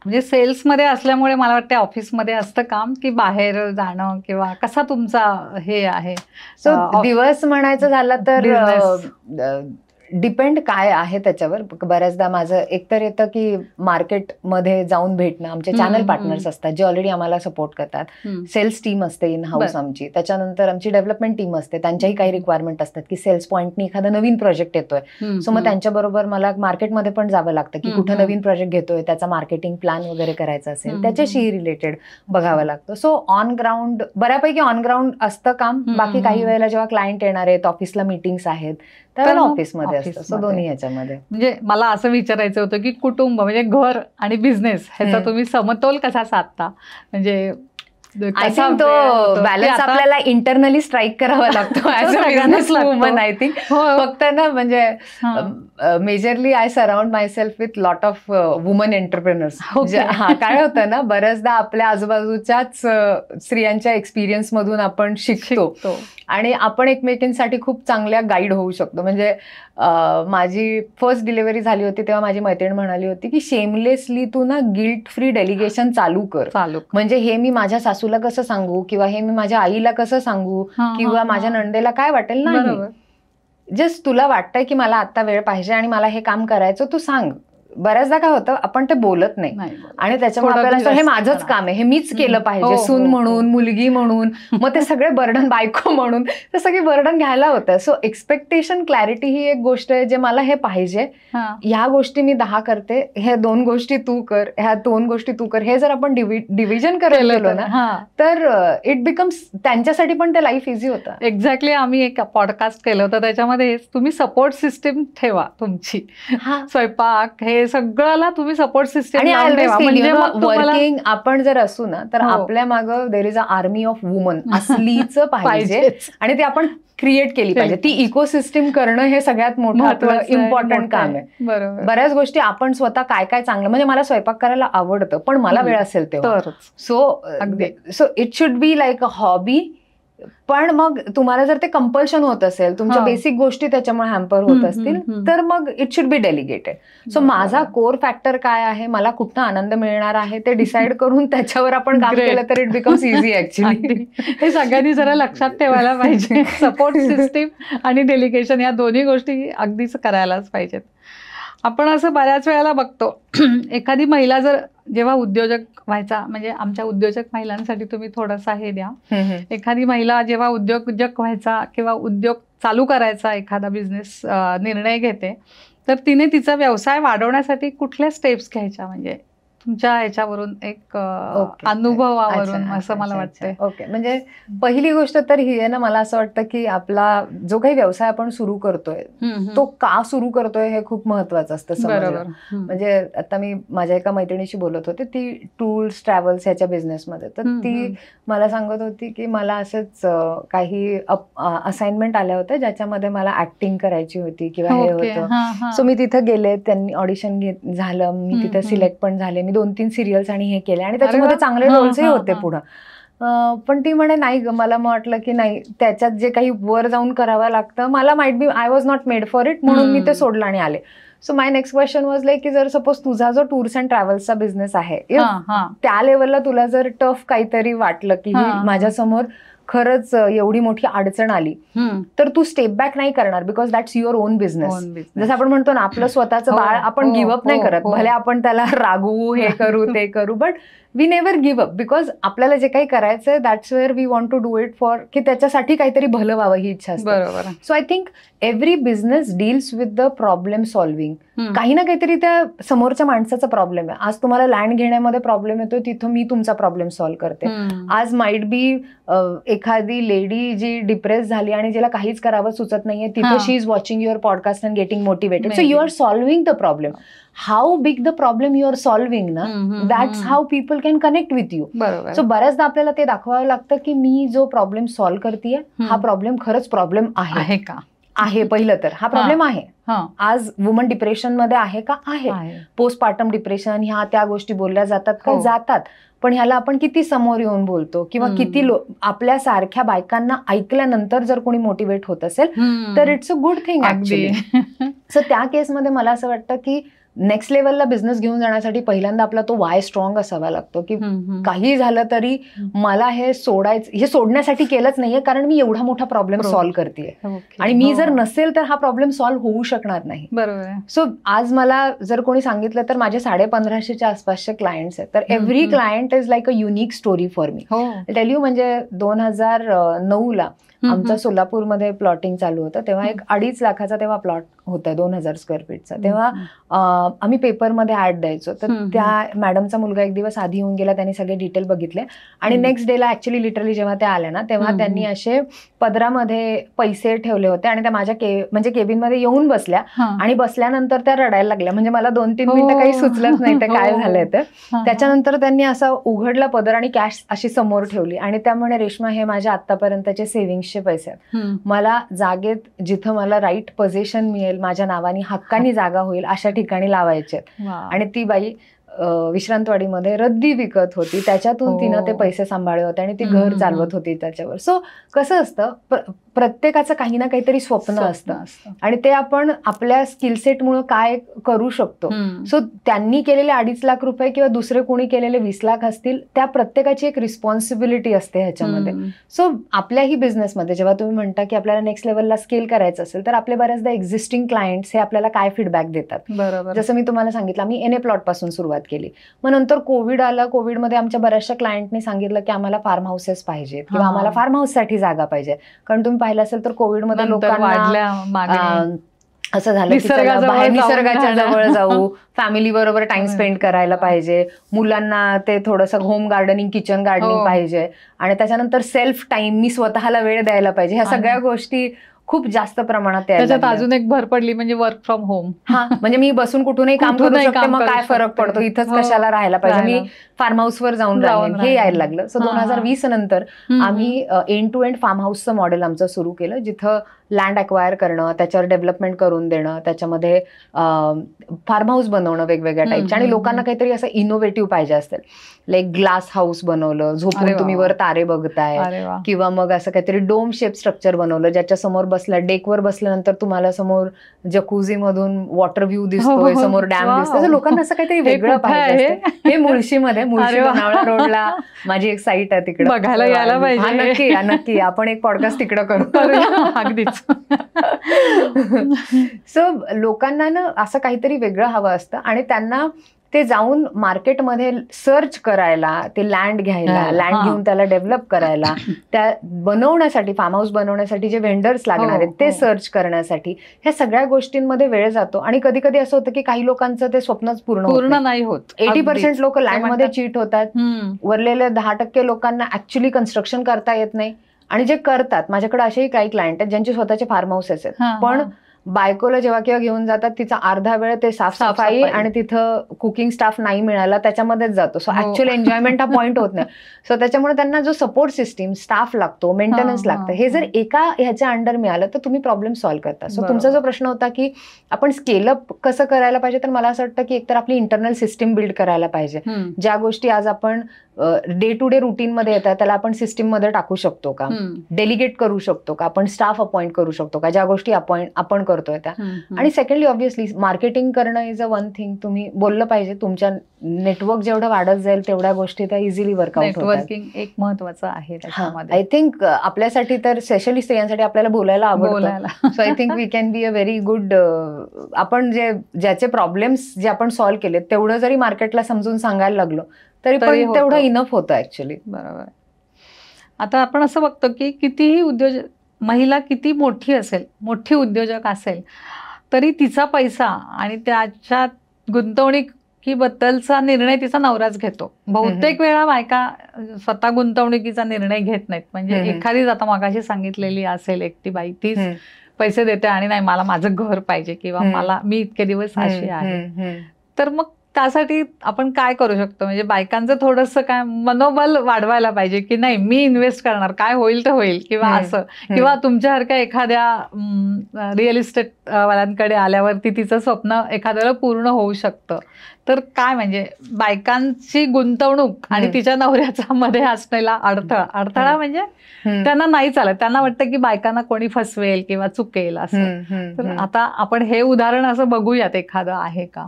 Speaker 1: म्हणजे सेल्समध्ये असल्यामुळे मला वाटतं ऑफिसमध्ये असतं काम की बाहेर जाणं किंवा कसा तुमचा हे आहे.
Speaker 2: सो दिवस म्हणायचं झालं तर डिपेंड काय आहे त्याच्यावर. बऱ्याचदा माझं एकतर येतं की मार्केटमध्ये जाऊन भेटणं, आमचे चॅनल पार्टनर्स असतात जे ऑलरेडी आम्हाला सपोर्ट करतात, सेल्स टीम असते इन हाऊस आमची, त्याच्यानंतर आमची डेव्हलपमेंट टीम असते, त्यांच्याही काही रिक्वायरमेंट असतात की सेल्स पॉईंटनी एखादा नवीन प्रोजेक्ट येतोय, सो मग त्यांच्याबरोबर मला मार्केटमध्ये पण जावं लागतं की कुठं नवीन प्रोजेक्ट घेतोय, त्याचा मार्केटिंग प्लॅन वगैरे करायचा असेल त्याच्याशी रिलेटेड बघावं लागतं. सो ऑन ग्राउंड बऱ्यापैकी ऑन ग्राउंड असतं काम. बाकी काही वेळेला जेव्हा क्लायंट येणार आहेत, ऑफिसला मीटिंग्स आहेत, तर ऑफिसमध्ये असतं. सो दोन्ही ह्याच्यामध्ये.
Speaker 1: म्हणजे मला असं विचारायचं होतं की कुटुंब म्हणजे घर आणि बिझनेस ह्याचा तुम्ही समतोल कसा साधता. म्हणजे
Speaker 2: आय थिंक तो बॅलन्स आपल्याला इंटरनली स्ट्राईक करावा लागतो as a business woman. I think फक्त ना म्हणजे majorly I surround my self with lot of woman entrepreneurs. काय होतं ना, बऱ्याचदा आपल्या आजूबाजूच्याच स्त्रियांच्या एक्सपिरियन्स मधून आपण शिकतो आणि आपण एकमेकींसाठी खूप चांगल्या गाईड होऊ शकतो. म्हणजे माझी फर्स्ट डिलिव्हरी झाली होती तेव्हा माझी मैत्रीण म्हणाली होती की शेमलेसली तू ना गिल्ट फ्री डेलिगेशन चालू कर. म्हणजे हे मी माझ्या सासूला कसं सांगू किंवा हे मी माझ्या आईला कसं सांगू किंवा माझ्या नंदेला काय वाटेल. नाही, जस्ट तुला वाटतंय की मला आता वेळ पाहिजे आणि मला हे काम करायचं, तू सांग. बऱ्याचदा काय होतं आपण ते बोलत नाही आणि त्याच्यामुळे आपल्याला असं हे माझंच काम आहे, हे मीच केलं पाहिजे, सून म्हणून, मुलगी म्हणून, मग ते सगळे बर्डन, बायको म्हणून ते सगळे बर्डन घ्यायला होतं. सो एक्सपेक्टेशन क्लॅरिटी ही एक गोष्ट आहे जे मला हे पाहिजे, ह्या गोष्टी मी 10 करते, ह्या 2 गोष्टी तू कर, ह्या 2 गोष्टी तू कर, हे जर आपण डिव्हिजन करायला गेलो ना तर इट बिकम्स त्यांच्यासाठी पण ते लाईफ इझी होतं.
Speaker 1: एक्झॅक्टली. आम्ही एक पॉडकास्ट केलं होतं त्याच्यामध्ये तुम्ही सपोर्ट सिस्टीम ठेवा तुमची, स्वयंपाक हे सगळ्याला तुम्ही सपोर्ट सिस्टीम
Speaker 2: म्हणजे वर्किंग आपण जर असू ना तर आपल्या मागं there is a army of woman असलीच पाहिजे आणि ते आपण क्रिएट केली पाहिजे. ती इकोसिस्टीम करणं हे सगळ्यात मोठं आपलं इम्पॉर्टंट काम आहे. बऱ्याच गोष्टी आपण स्वतः काय काय चांगलं, म्हणजे मला स्वयंपाक करायला आवडतं पण मला वेळ असेल तेव्हा. So it should be like a hobby पण मग तुम्हाला जर ते कंपल्शन होत असेल, तुमच्या बेसिक गोष्टी त्याच्यामुळे हॅम्पर होत असतील, तर मग it should be delegated. So माझा कोर फॅक्टर काय आहे, मला कुठं आनंद मिळणार आहे ते डिसाईड करून त्याच्यावर आपण काम केलं तर इट बिकम्स इझी ऍक्च्युअली.
Speaker 1: हे सगळ्यांनी जरा लक्षात ठेवायला पाहिजे. सपोर्ट सिस्टीम आणि डेलिगेशन या दोन्ही गोष्टी अगदीच करायलाच पाहिजेत. आपण असं बऱ्याच वेळेला बघतो, एखादी महिला जर जेव्हा उद्योजक व्हायचा, म्हणजे आमच्या उद्योजक महिलांसाठी तुम्ही थोडासा हे द्या, एखादी महिला जेव्हा उद्योजक व्हायचा किंवा उद्योग चालू करायचा, एखादा बिझनेस निर्णय घेते, तर तिने तिचा व्यवसाय वाढवण्यासाठी कुठल्या स्टेप्स घ्यायच्या, म्हणजे तुमच्या ह्याच्यावरून एक अनुभवावरून असं मला वाटतंय.
Speaker 2: ओके, म्हणजे पहिली गोष्ट तर ही आहे ना, मला असं वाटतं की आपला जो काही व्यवसाय आपण सुरू करतोय तो का सुरू करतोय हे खूप महत्वाचं असतं समजायला. म्हणजे आता मी माझ्या एका मैत्रिणीशी बोलत होते, ती टूर्स ट्रॅव्हल्स ह्याच्या बिझनेसमध्ये, तर ती मला सांगत होती की मला असंच काही असाइनमेंट आल्या होत्या ज्याच्यामध्ये मला ऍक्टिंग करायची होती किंवा हे होतं. सो मी तिथं गेले, त्यांनी ऑडिशन झालं, मी तिथे सिलेक्ट पण झाले, 2-3 सिरियल्स आणि हे केले आणि त्याच्यामध्ये चांगले रोल्सही होते पुढं. पण ती म्हणे नाही ग, मला मग वाटलं की नाही, त्याच्यात जे काही वर जाऊन करावं लागतं, मला might be I was not made for it, म्हणून मी ते सोडलं आणि आले. So my next question was like की जर सपोज तुझा जो टूर्स अँड ट्रॅव्हल्सचा बिझनेस आहे, त्या लेवलला तुला जर टफ काहीतरी वाटलं की माझ्यासमोर खरंच एवढी मोठी अडचण आली, तर तू स्टेप बॅक नाही करणार, because that's your on business. जसं आपण म्हणतो ना, आपलं स्वतःचं बाळ आपण गिव्हअप नाही करत, भले आपण त्याला रागवू, हे करू ते करू, but we never give up, because आपल्याला जे काही करायचंय that's where we want to do it for, की त्याच्यासाठी काहीतरी भलं व्हावं ही इच्छा असते. So I think every business deals with the problem solving. काही ना काहीतरी त्या समोरच्या माणसाचा प्रॉब्लेम आहे. आज तुम्हाला लँड घेण्यामध्ये प्रॉब्लेम येतोय, तिथं मी तुमचा प्रॉब्लेम सॉल्व्ह करते. आज माइट बी एखादी लेडी जी डिप्रेस झाली आणि जिला काहीच करावं सुचत नाहीये, तिथं she is watching your podcast and getting motivated. So you are solving the problem. How big the problem you are solving ना, that's how people can connect with you. So बऱ्याचदा आपल्याला ते दाखवावं लागतं की मी जो प्रॉब्लेम सॉल्व्ह करतेय, हा प्रॉब्लेम खरंच प्रॉब्लेम आहे का, आहे. पहिलं तर हा प्रॉब्लेम आहे. आज वुमन डिप्रेशन मध्ये आहे का, आहे. पोस्टपार्टम डिप्रेशन, ह्या त्या गोष्टी बोलल्या जातात का, जातात. पण ह्याला आपण किती समोर येऊन बोलतो, किंवा किती आपल्या सारख्या बायकांना ऐकल्यानंतर जर कोणी मोटिवेट होत असेल तर it's a good thing actually. So त्या केसमध्ये मला असं वाटतं की नेक्स्ट लेवलला बिझनेस घेऊन जाण्यासाठी पहिल्यांदा आपला तो वाय स्ट्रॉंग असावा लागतो, की काही झालं तरी मला हे सोडण्यासाठी केलंच नाहीये, कारण मी एवढा मोठा प्रॉब्लेम सॉल्व्ह करतेय, आणि मी जर नसेल तर हा प्रॉब्लेम सॉल्व्ह होऊ शकणार नाही. सो आज मला जर कोणी सांगितलं तर माझे 1550च्या आसपासचे क्लायंट्स आहेत, तर every client is like a unique story for me. Tell you, म्हणजे 2009ला आमच्या सोलापूरमध्ये प्लॉटिंग चालू होतं, तेव्हा एक 2.5 लाखाचा तेव्हा प्लॉट होता, 2000 स्क्वेअर फीटचा. तेव्हा आम्ही पेपरमध्ये ऍड द्यायचो, तर त्या मॅडमचा मुलगा एक दिवस आधी येऊन गेला, त्यांनी सगळे डिटेल बघितले, आणि नेक्स्ट डेला ऍक्च्युअली लिटरली जेव्हा त्या आल्या ना, तेव्हा त्यांनी असे पदरामध्ये पैसे ठेवले होते, आणि त्या माझ्या म्हणजे केबिनमध्ये येऊन बसल्या, आणि बसल्यानंतर त्या रडायला लागल्या. म्हणजे मला 2-3 मिनिटं काही सुचलंच नाही ते काय झालंय तर. त्याच्यानंतर त्यांनी असा उघडला पदर आणि कॅश अशी समोर ठेवली, आणि त्यामुळे रेश्मा, हे माझ्या आतापर्यंतचे सेव्हिंग्सचे पैसे आहेत, मला जागेत जिथं मला राईट पोझिशन मिळेल, माझ्या नावाने हक्कानी जागा होईल अशा ठिकाणी लावायचे. आणि ती बाई विश्रांतवाडीमध्ये रद्दी विकत होती, त्याच्यातून तिनं ते पैसे सांभाळले होते आणि ती घर चालवत होती त्याच्यावर. सो कसं असतं, प्रत्येकाचं काही ना काहीतरी स्वप्न असतं, आणि ते आपण आपल्या स्किलसेटमुळे काय करू शकतो. सो त्यांनी केलेले 2.5 लाख रुपये किंवा दुसरे कोणी केलेले 20 लाख असतील, त्या प्रत्येकाची एक रिस्पॉन्सिबिलिटी असते ह्याच्यामध्ये. सो आपल्याही बिझनेसमध्ये जेव्हा तुम्ही म्हणता की आपल्याला नेक्स्ट लेवलला स्केल करायचं असेल, तर आपले बऱ्याचदा एक्झिस्टिंग क्लायंट्स हे आपल्याला काय फीडबॅक देतात. जसं मी तुम्हाला सांगितलं, आम्ही NA प्लॉट पासून सुरुवात केली, मग नंतर कोविड आला. कोविडमध्ये आमच्या बऱ्याचशा क्लायंटनी सांगितलं की आम्हाला फार्म हाऊसेस पाहिजेत, किंवा आम्हाला फार्म हाऊससाठी जागा पाहिजे, कारण तुम्ही पाहिलं असेल तर कोविडमध्ये लोकांना असं झालं की निसर्गाच्या जवळ जाऊ, फॅमिली बरोबर टाइम स्पेंड करायला पाहिजे, मुलांना ते थोडंसं होम गार्डनिंग, किचन गार्डनिंग पाहिजे, आणि त्याच्यानंतर सेल्फ टाइम, मी स्वतःला वेळ द्यायला पाहिजे. ह्या सगळ्या गोष्टी खूप जास्त प्रमाणात यायला
Speaker 1: त्याच्यात
Speaker 2: लागल्या.
Speaker 1: अजून एक भर पडली म्हणजे वर्क फ्रॉम होम.
Speaker 2: हा, म्हणजे मी बसून कुठूनही काम करू
Speaker 1: कुठूनही
Speaker 2: शकते,
Speaker 1: काम
Speaker 2: मग
Speaker 1: करू
Speaker 2: काय फरक
Speaker 1: शकते.
Speaker 2: पडतो, इथंच
Speaker 1: हो.
Speaker 2: कशाला राहायला पाहिजे, मी
Speaker 1: राहायला.
Speaker 2: फार्म हाऊसवर जाऊन राहीन, हे यायला लागलं. सो 2020 नंतर आम्ही एंड टू एंड फार्म हाऊसचं मॉडेल आमचं सुरू केलं, जिथं लँड अक्वायर करणं, त्याच्यावर डेव्हलपमेंट करून देणं, त्याच्यामध्ये फार्म हाऊस बनवणं वेगवेगळ्या टाईपचे, आणि लोकांना काहीतरी असं इनोव्हेटिव्ह पाहिजे असेल, लाईक ग्लास हाऊस बनवलं, झोपून तुम्ही वर तारे बघताय, किंवा मग असं काहीतरी डोम शेप स्ट्रक्चर बनवलं, ज्याच्या समोर बसल्या, डेकवर बसल्यानंतर तुम्हाला समोर जकुझी मधून वॉटर व्ह्यू दिसतोय, समोर डॅम दिसतोय. लोकांना असं काहीतरी वेगळं पाहिजे असतं. हे मुळशीमध्ये, मुळशी लोणावळा रोडला माझी एक साईट आहे, तिकडे
Speaker 1: बघायला यायला पाहिजे.
Speaker 2: नक्की नक्की, आपण एक पॉडकास्ट तिकडं करू.
Speaker 1: अगदीच.
Speaker 2: सो लोकांना ना असं काहीतरी वेगळं हवं असतं, आणि त्यांना ते जाऊन मार्केटमध्ये सर्च करायला, ते लँड घ्यायला, लँड घेऊन त्याला डेव्हलप करायला, त्या बनवण्यासाठी, फार्म हाऊस बनवण्यासाठी जे वेंडर्स लागणार आहेत ते सर्च करण्यासाठी, ह्या सगळ्या गोष्टींमध्ये वेळ जातो. आणि कधी कधी असं होतं की काही लोकांचं ते स्वप्नच पूर्ण
Speaker 1: नाही होत.
Speaker 2: 80% लोक लँडमध्ये चीट होतात. उरलेले 10% लोकांना ऍक्च्युली कन्स्ट्रक्शन करता येत नाही. आणि जे करतात, माझ्याकडे असेही काही क्लायंट आहेत ज्यांचे स्वतःचे फार्म हाऊसेस आहेत, पण बायकोला जेव्हा केव्हा घेऊन जातात, तिचा अर्धा वेळ ते साफसफाई आणि तिथं कुकिंग स्टाफ नाही मिळाला त्याच्यामध्येच जातो. सो ऍक्च्युअल एन्जॉयमेंट हा पॉईंट होत नाही. सो त्याच्यामुळे त्यांना जो सपोर्ट सिस्टीम, स्टाफ लागतो, मेंटेनन्स लागतं, हे जर एका ह्याच्या अंडर मिळालं तर तुम्ही प्रॉब्लेम सॉल्व्ह करता. सो तुमचा जो प्रश्न होता की आपण स्केलअप कसं करायला पाहिजे, तर मला असं वाटतं की एकतर आपली इंटरनल सिस्टीम बिल्ड करायला पाहिजे. ज्या गोष्टी आज आपण डे टू डे रुटीन मध्ये येतात त्याला आपण सिस्टीम मध्ये टाकू शकतो का, डेलिगेट करू शकतो का, आपण स्टाफ अपॉइंट करू शकतो का, ज्या गोष्टी आपण करतोय त्या. आणि सेकंडली ऑब्व्हियसली मार्केटिंग करणं इज अ वन थिंग. तुम्ही बोललं पाहिजे, तुमच्या नेटवर्क जेवढं वाढत जाईल तेवढ्या गोष्टी त्या इझिली वर्कआउट होतात.
Speaker 1: नेटवर्किंग एक महत्वाचं आहे त्याच्यामध्ये.
Speaker 2: आय थिंक आपल्यासाठी तर स्पेशली स्त्रियांसाठी आपल्याला बोलायला आवडतं. So I think we can be a very good, आपण ज्याचे प्रॉब्लेम्स जे आपण सॉल्व्ह केले तेवढं जरी मार्केटला समजून सांगायला लागलो तरी पण तेवढं इनफ होतं ऍक्च्युली.
Speaker 1: बरोबर. आता आपण असं बघतो की कितीही महिला किती मोठी असेल, मोठी उद्योजक असेल, तरी तिचा पैसा आणि त्याच्यात गुंतवणुकीबद्दलचा निर्णय तिचा नवराच घेतो. बहुतेक वेळा बायका स्वतः गुंतवणुकीचा निर्णय घेत नाहीत. म्हणजे एखादी आता मगाशी सांगितलेली असेल एकटी बाई, तीच पैसे देते आणि नाही मला माझं घर पाहिजे, किंवा मी इतके दिवस अशी आहे. तर मग त्यासाठी आपण काय करू शकतो? म्हणजे बायकांचं थोडंसं काय मनोबल वाढवायला पाहिजे की नाही मी इन्व्हेस्ट करणार, काय होईल तर होईल, किंवा असं, किंवा तुमच्यासारख्या एखाद्या रिअल इस्टेट वाल्यांकडे आल्यावरती तिचं स्वप्न एखाद्याला पूर्ण होऊ शकतं. तर काय म्हणजे बायकांची गुंतवणूक आणि तिच्या नवऱ्याचा मध्ये असलेला अडथळा म्हणजे त्यांना नाही चालत. त्यांना वाटतं की बायकांना कोणी फसवेल किंवा चुकेल असं. तर आता आपण हे उदाहरण असं बघूयात, एखादं आहे का?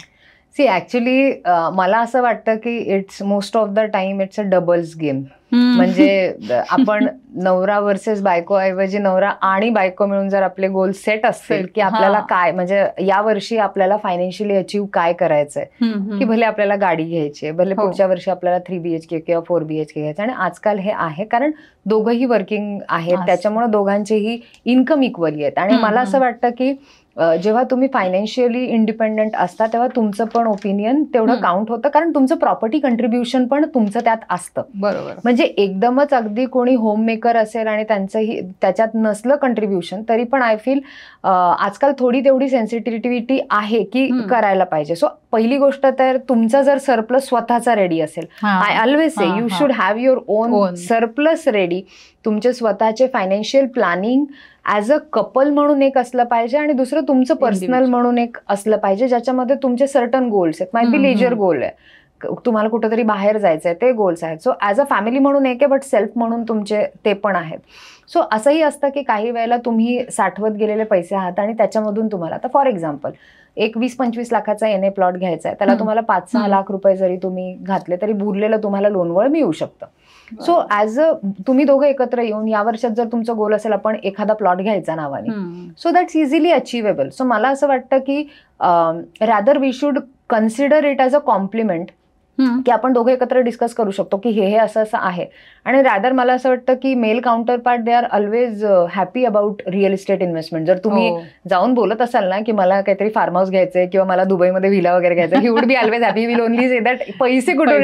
Speaker 2: सी ऍक्च्युली मला असं वाटतं की it's most of the time it's a doubles game. म्हणजे आपण नवरा वर्सेस बायको ऐवजी नवरा आणि बायको मिळून जर आपले गोल सेट असतील की आपल्याला काय, म्हणजे या वर्षी आपल्याला फायनान्शियली अचीव्ह काय करायचंय, की भले आपल्याला गाडी घ्यायची आहे, भले पुढच्या वर्षी आपल्याला 3 BHK किंवा 4 BHK घ्यायचं. आणि आजकाल हे आहे कारण दोघंही वर्किंग आहेत, त्याच्यामुळे दोघांचेही इन्कम इक्वली आहेत. आणि मला असं वाटतं की जेव्हा तुम्ही फायनान्शियली इंडिपेंडंट असता तेव्हा तुमचं पण ओपिनियन तेवढं काउंट होतं, कारण तुमचं प्रॉपर्टी कंट्रीब्युशन पण तुमचं त्यात असतं.
Speaker 1: बरोबर.
Speaker 2: म्हणजे एकदमच अगदी कोणी होम मेकर असेल आणि त्यांचंही त्याच्यात नसलं कंट्रीब्युशन, तरी पण आय फील आजकाल थोडी तेवढी सेन्सिटिव्हिटी आहे की करायला पाहिजे. सो पहिली गोष्ट तर तुमचा जर सरप्लस स्वतःचा रेडी असेल, I always say you should have your on surplus ready. तुमचे स्वतःचे financial planning as a couple म्हणून एक असलं पाहिजे, आणि दुसरं तुमचं पर्सनल म्हणून एक असलं पाहिजे, ज्याच्यामध्ये तुमचे सर्टन गोल्स आहेत. माइट बी लेजर गोल आहे, तुम्हाला कुठेतरी बाहेर जायचंय, ते गोल्स आहेत. सो ऍज अ फॅमिली म्हणून एक आहे, बट सेल्फ म्हणून तुमचे ते पण आहेत. सो असंही असतं की काही वेळेला तुम्ही साठवत गेलेले पैसे आहात आणि त्याच्यामधून तुम्हाला, आता फॉर एक्झाम्पल एक 20-25 लाखाचा NA प्लॉट घ्यायचा आहे, त्याला तुम्हाला 5-6 लाख रुपये जरी तुम्ही घातले तरी उरलेलं तुम्हाला लोनवर मिळू शकतं. सो ऍज अ तुम्ही दोघं एकत्र येऊन या वर्षात जर तुमचं गोल असेल आपण एखादा प्लॉट घ्यायचा नावाने, so that's easily achievable. So मला असं वाटतं की rather we should consider it as a compliment की आपण दोघे एकत्र डिस्कस करू शकतो की हे असं असं आहे. आणि रॅदर मला असं वाटतं की male counterpart they are always happy about real estate investment. जर तुम्ही जाऊन बोलत असाल ना की मला काहीतरी फार्म हाऊस घ्यायचंय किंवा मला दुबईमध्ये व्हिला वगैरे घ्यायचं, he would be always happy. Will only say that पैसे कुठून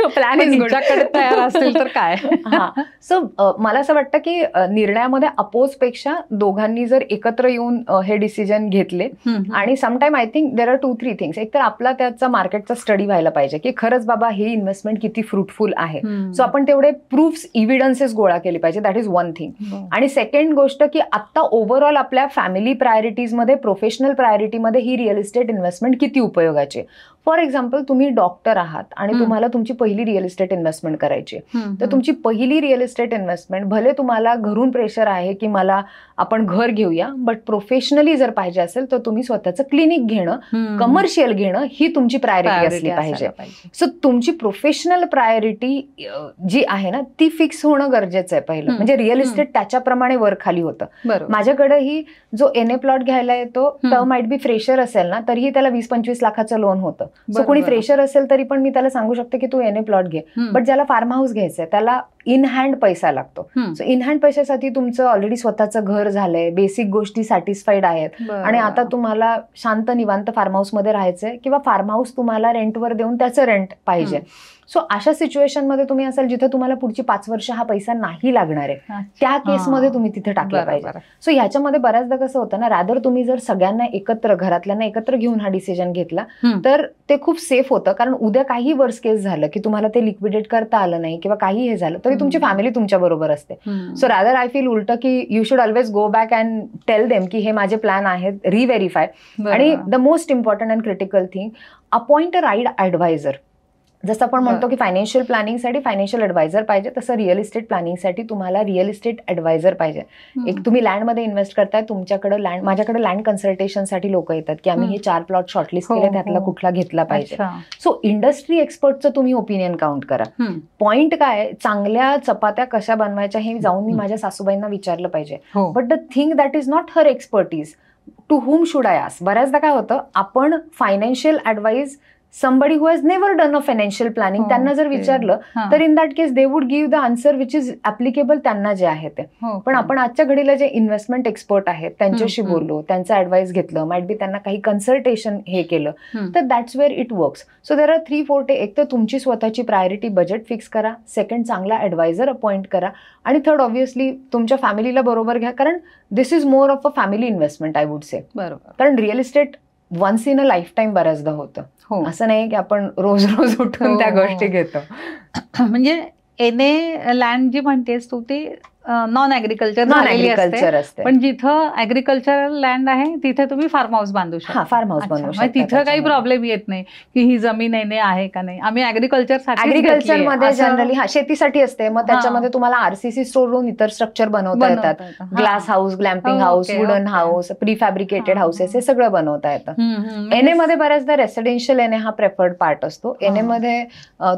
Speaker 2: प्लॅन इज गुड
Speaker 1: तयार असतील तर काय.
Speaker 2: हा, सो मला असं वाटतं की निर्णयामध्ये अपोज पेक्षा दोघांनी जर एकत्र येऊन हे डिसिजन घेतले, आणि sometime I think there are 2-3 things. एक तर आपला त्याचा मार्केटचा स्टडी व्हायला पाहिजे की खरंच बाबा ही इन्व्हेस्टमेंट किती फ्रुटफुल आहे. सो आपण तेवढे प्रूफ्स, इव्हिडन्सेस गोळा केले पाहिजे. That is one thing. आणि सेकंड गोष्ट की आता ओव्हरऑल आपल्या फॅमिली प्रायोरिटीजमध्ये, प्रोफेशनल प्रायोरिटीमध्ये ही रिअल इस्टेट इन्व्हेस्टमेंट किती उपयोगाची. फॉर एक्झाम्पल, तुम्ही डॉक्टर आहात आणि तुम्हाला तुमची पहिली रिअल इस्टेट इन्व्हेस्टमेंट करायची, तर तुमची पहिली रिअल इस्टेट इन्व्हेस्टमेंट, भले तुम्हाला घरून प्रेशर आहे की मला आपण घर घेऊया, बट प्रोफेशनली जर पाहिजे असेल तर तुम्ही स्वतःचं क्लिनिक घेणं, कमर्शियल घेणं ही तुमची प्रायोरिटी असली पाहिजे. सो तुमची प्रोफेशनल प्रायोरिटी जी आहे ना ती फिक्स होणं गरजेचं आहे पहिलं. म्हणजे रिअल इस्टेट त्याच्याप्रमाणे वर खाली होतं. माझ्याकडेही जो एनए प्लॉट घ्यायला येतो, तो माइट बी फ्रेशर असेल ना तरीही त्याला 20-25 लाखाचं लोन होतं. सो कोणी फ्रेशर असेल तरी पण मी त्याला सांगू शकते की तू एनए प्लॉट घे. बट ज्याला फार्म हाऊस घ्यायचंय त्याला इन हँड पैसा लागतो. सो इन हँड पैशासाठी तुमचं ऑलरेडी स्वतःचं घर झालंय, बेसिक गोष्टी सॅटिस्फाईड आहेत, आणि आता तुम्हाला शांत निवांत फार्म हाऊस मध्ये राहायचंय किंवा फार्म हाऊस तुम्हाला रेंटवर देऊन त्याचं रेंट पाहिजे. सो अशा सिच्युएशनमध्ये तुम्ही असाल जिथे तुम्हाला पुढची 5 वर्ष हा पैसा नाही लागणार आहे, त्या केसमध्ये तुम्ही तिथे टाकला पाहिजे. सो ह्याच्यामध्ये बऱ्याचदा कसं होतं ना, रादर तुम्ही जर सगळ्यांना एकत्र, घरातल्यांना एकत्र घेऊन हा डिसिजन घेतला तर ते खूप सेफ होतं. कारण उद्या काही वर्स्ट केस झालं की तुम्हाला ते लिक्विडेट करता आलं नाही किंवा काही हे झालं तरी तुमची फॅमिली तुमच्या बरोबर असते. सो रादर आय फील उलट की you should always go back and tell them की हे माझे प्लॅन आहेत, रिव्हेरीफाय. आणि the most important and critical thing, appoint a right adviser. जसं आपण म्हणतो की फायनान्शियल प्लॅनिंगसाठी फायनान्शियल ॲडवायझर पाहिजे, तसं रिअल इस्टेट प्लॅनिंगसाठी तुम्हाला रिअल इस्टेट ॲडवायझर पाहिजे. एक तुम्ही लँडमध्ये इन्व्हेस्ट करताय, तुमच्याकडे लँड, माझ्याकडे लँड कन्सल्टेशनसाठी लोक येतात की आम्ही हे 4 प्लॉट शॉर्टलिस्ट केले, त्यातला कुठला घेतला पाहिजे. सो इंडस्ट्री एक्सपर्टचं तुम्ही ओपिनियन काउंट करा. पॉइंट काय, चांगल्या चपात्या कशा बनवायच्या हे जाऊन मी माझ्या सासूबाईंना विचारलं पाहिजे. But the thing that is not her expertise, to whom should I ask. बऱ्याचदा काय होतं, आपण financial advice somebody who has never done a financial planning, त्यांना जर विचारलं तर in that case they would give the answer which is applicable त्यांना जे आहे ते. पण आपण आजच्या घडीला जे इन्व्हेस्टमेंट एक्सपर्ट आहेत त्यांच्याशी बोललो, त्यांचं ऍडवाइस घेतलं, माइट बी त्यांना काही कन्सल्टेशन हे केलं, तर that's where it works. So there are 3-4 एक तर तुमची स्वतःची प्रायोरिटी बजेट फिक्स करा, सेकंड चांगला ऍडवायझर अपॉइंट करा, आणि थर्ड ऑब्व्हियसली तुमच्या फॅमिलीला बरोबर घ्या, कारण this is more of a family investment I would say. बरोबर. कारण real estate once in a lifetime बऱ्याचदा होतं. असं नाही की आपण रोज रोज उठून त्या गोष्टी घेतो.
Speaker 1: म्हणजे एनए लँड जी म्हणतेस तू ती नॉन ऍग्रिकल्चर असते, पण जिथं ऍग्रिकल्चरल लँड आहे तिथे तुम्ही फार्म हाऊस बांधू शकता.
Speaker 2: फार्म हाऊस बांधू शकता.
Speaker 1: तिथं काही प्रॉब्लेम येत नाही की ही जमीन एनए आहे का नाही. आम्ही
Speaker 2: ऍग्रिकल्चर मध्ये जनरली शेतीसाठी असते, मग त्याच्यामध्ये तुम्हाला आरसीसी स्टोर रूम, इतर स्ट्रक्चर बनवता येतात, glass house, glamping house, wooden house, prefabricated houses, हे सगळं बनवता येतं. एनए मध्ये बऱ्याचदा रेसिडेन्शियल एनए हा प्रेफर्ड पार्ट असतो. एनए मध्ये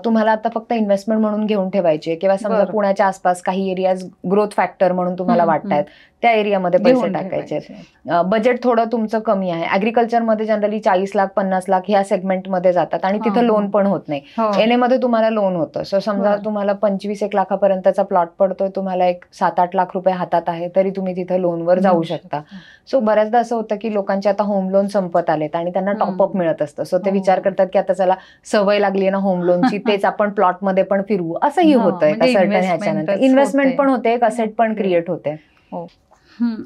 Speaker 2: तुम्हाला आता फक्त इन्व्हेस्टमेंट म्हणून घेऊन ठेवायचे, किंवा समजा पुण्याच्या आसपास काही एरियाज ग्रोथ फॅक्टर म्हणून तुम्हाला वाटतायत त्या एरियामध्ये पैसे टाकायचे. बजेट थोडं तुमचं कमी आहे. ऍग्रिकल्चरमध्ये जनरली 40 लाख 50 लाख ह्या सेगमेंटमध्ये जातात, आणि तिथं लोन पण होत नाही. एनए मध्ये तुम्हाला लोन होतं. सो समजा तुम्हाला 25-1 लाखापर्यंतचा प्लॉट पडतोय, तुम्हाला एक 7-8 लाख रुपये हातात आहे, तरी तुम्ही तिथं लोनवर जाऊ शकता. सो बऱ्याचदा असं होतं की लोकांचे आता होम लोन संपत आलेत आणि त्यांना टॉपअप मिळत असतं. सो ते विचार करतात की आता चला सवय लागली आहे ना होम लोनची, तेच आपण प्लॉटमध्ये पण फिरवू. असंही होतं एका सर्टन ह्याच्यानंतर. इन्व्हेस्टमेंट पण होते, एक असेट पण क्रिएट होते.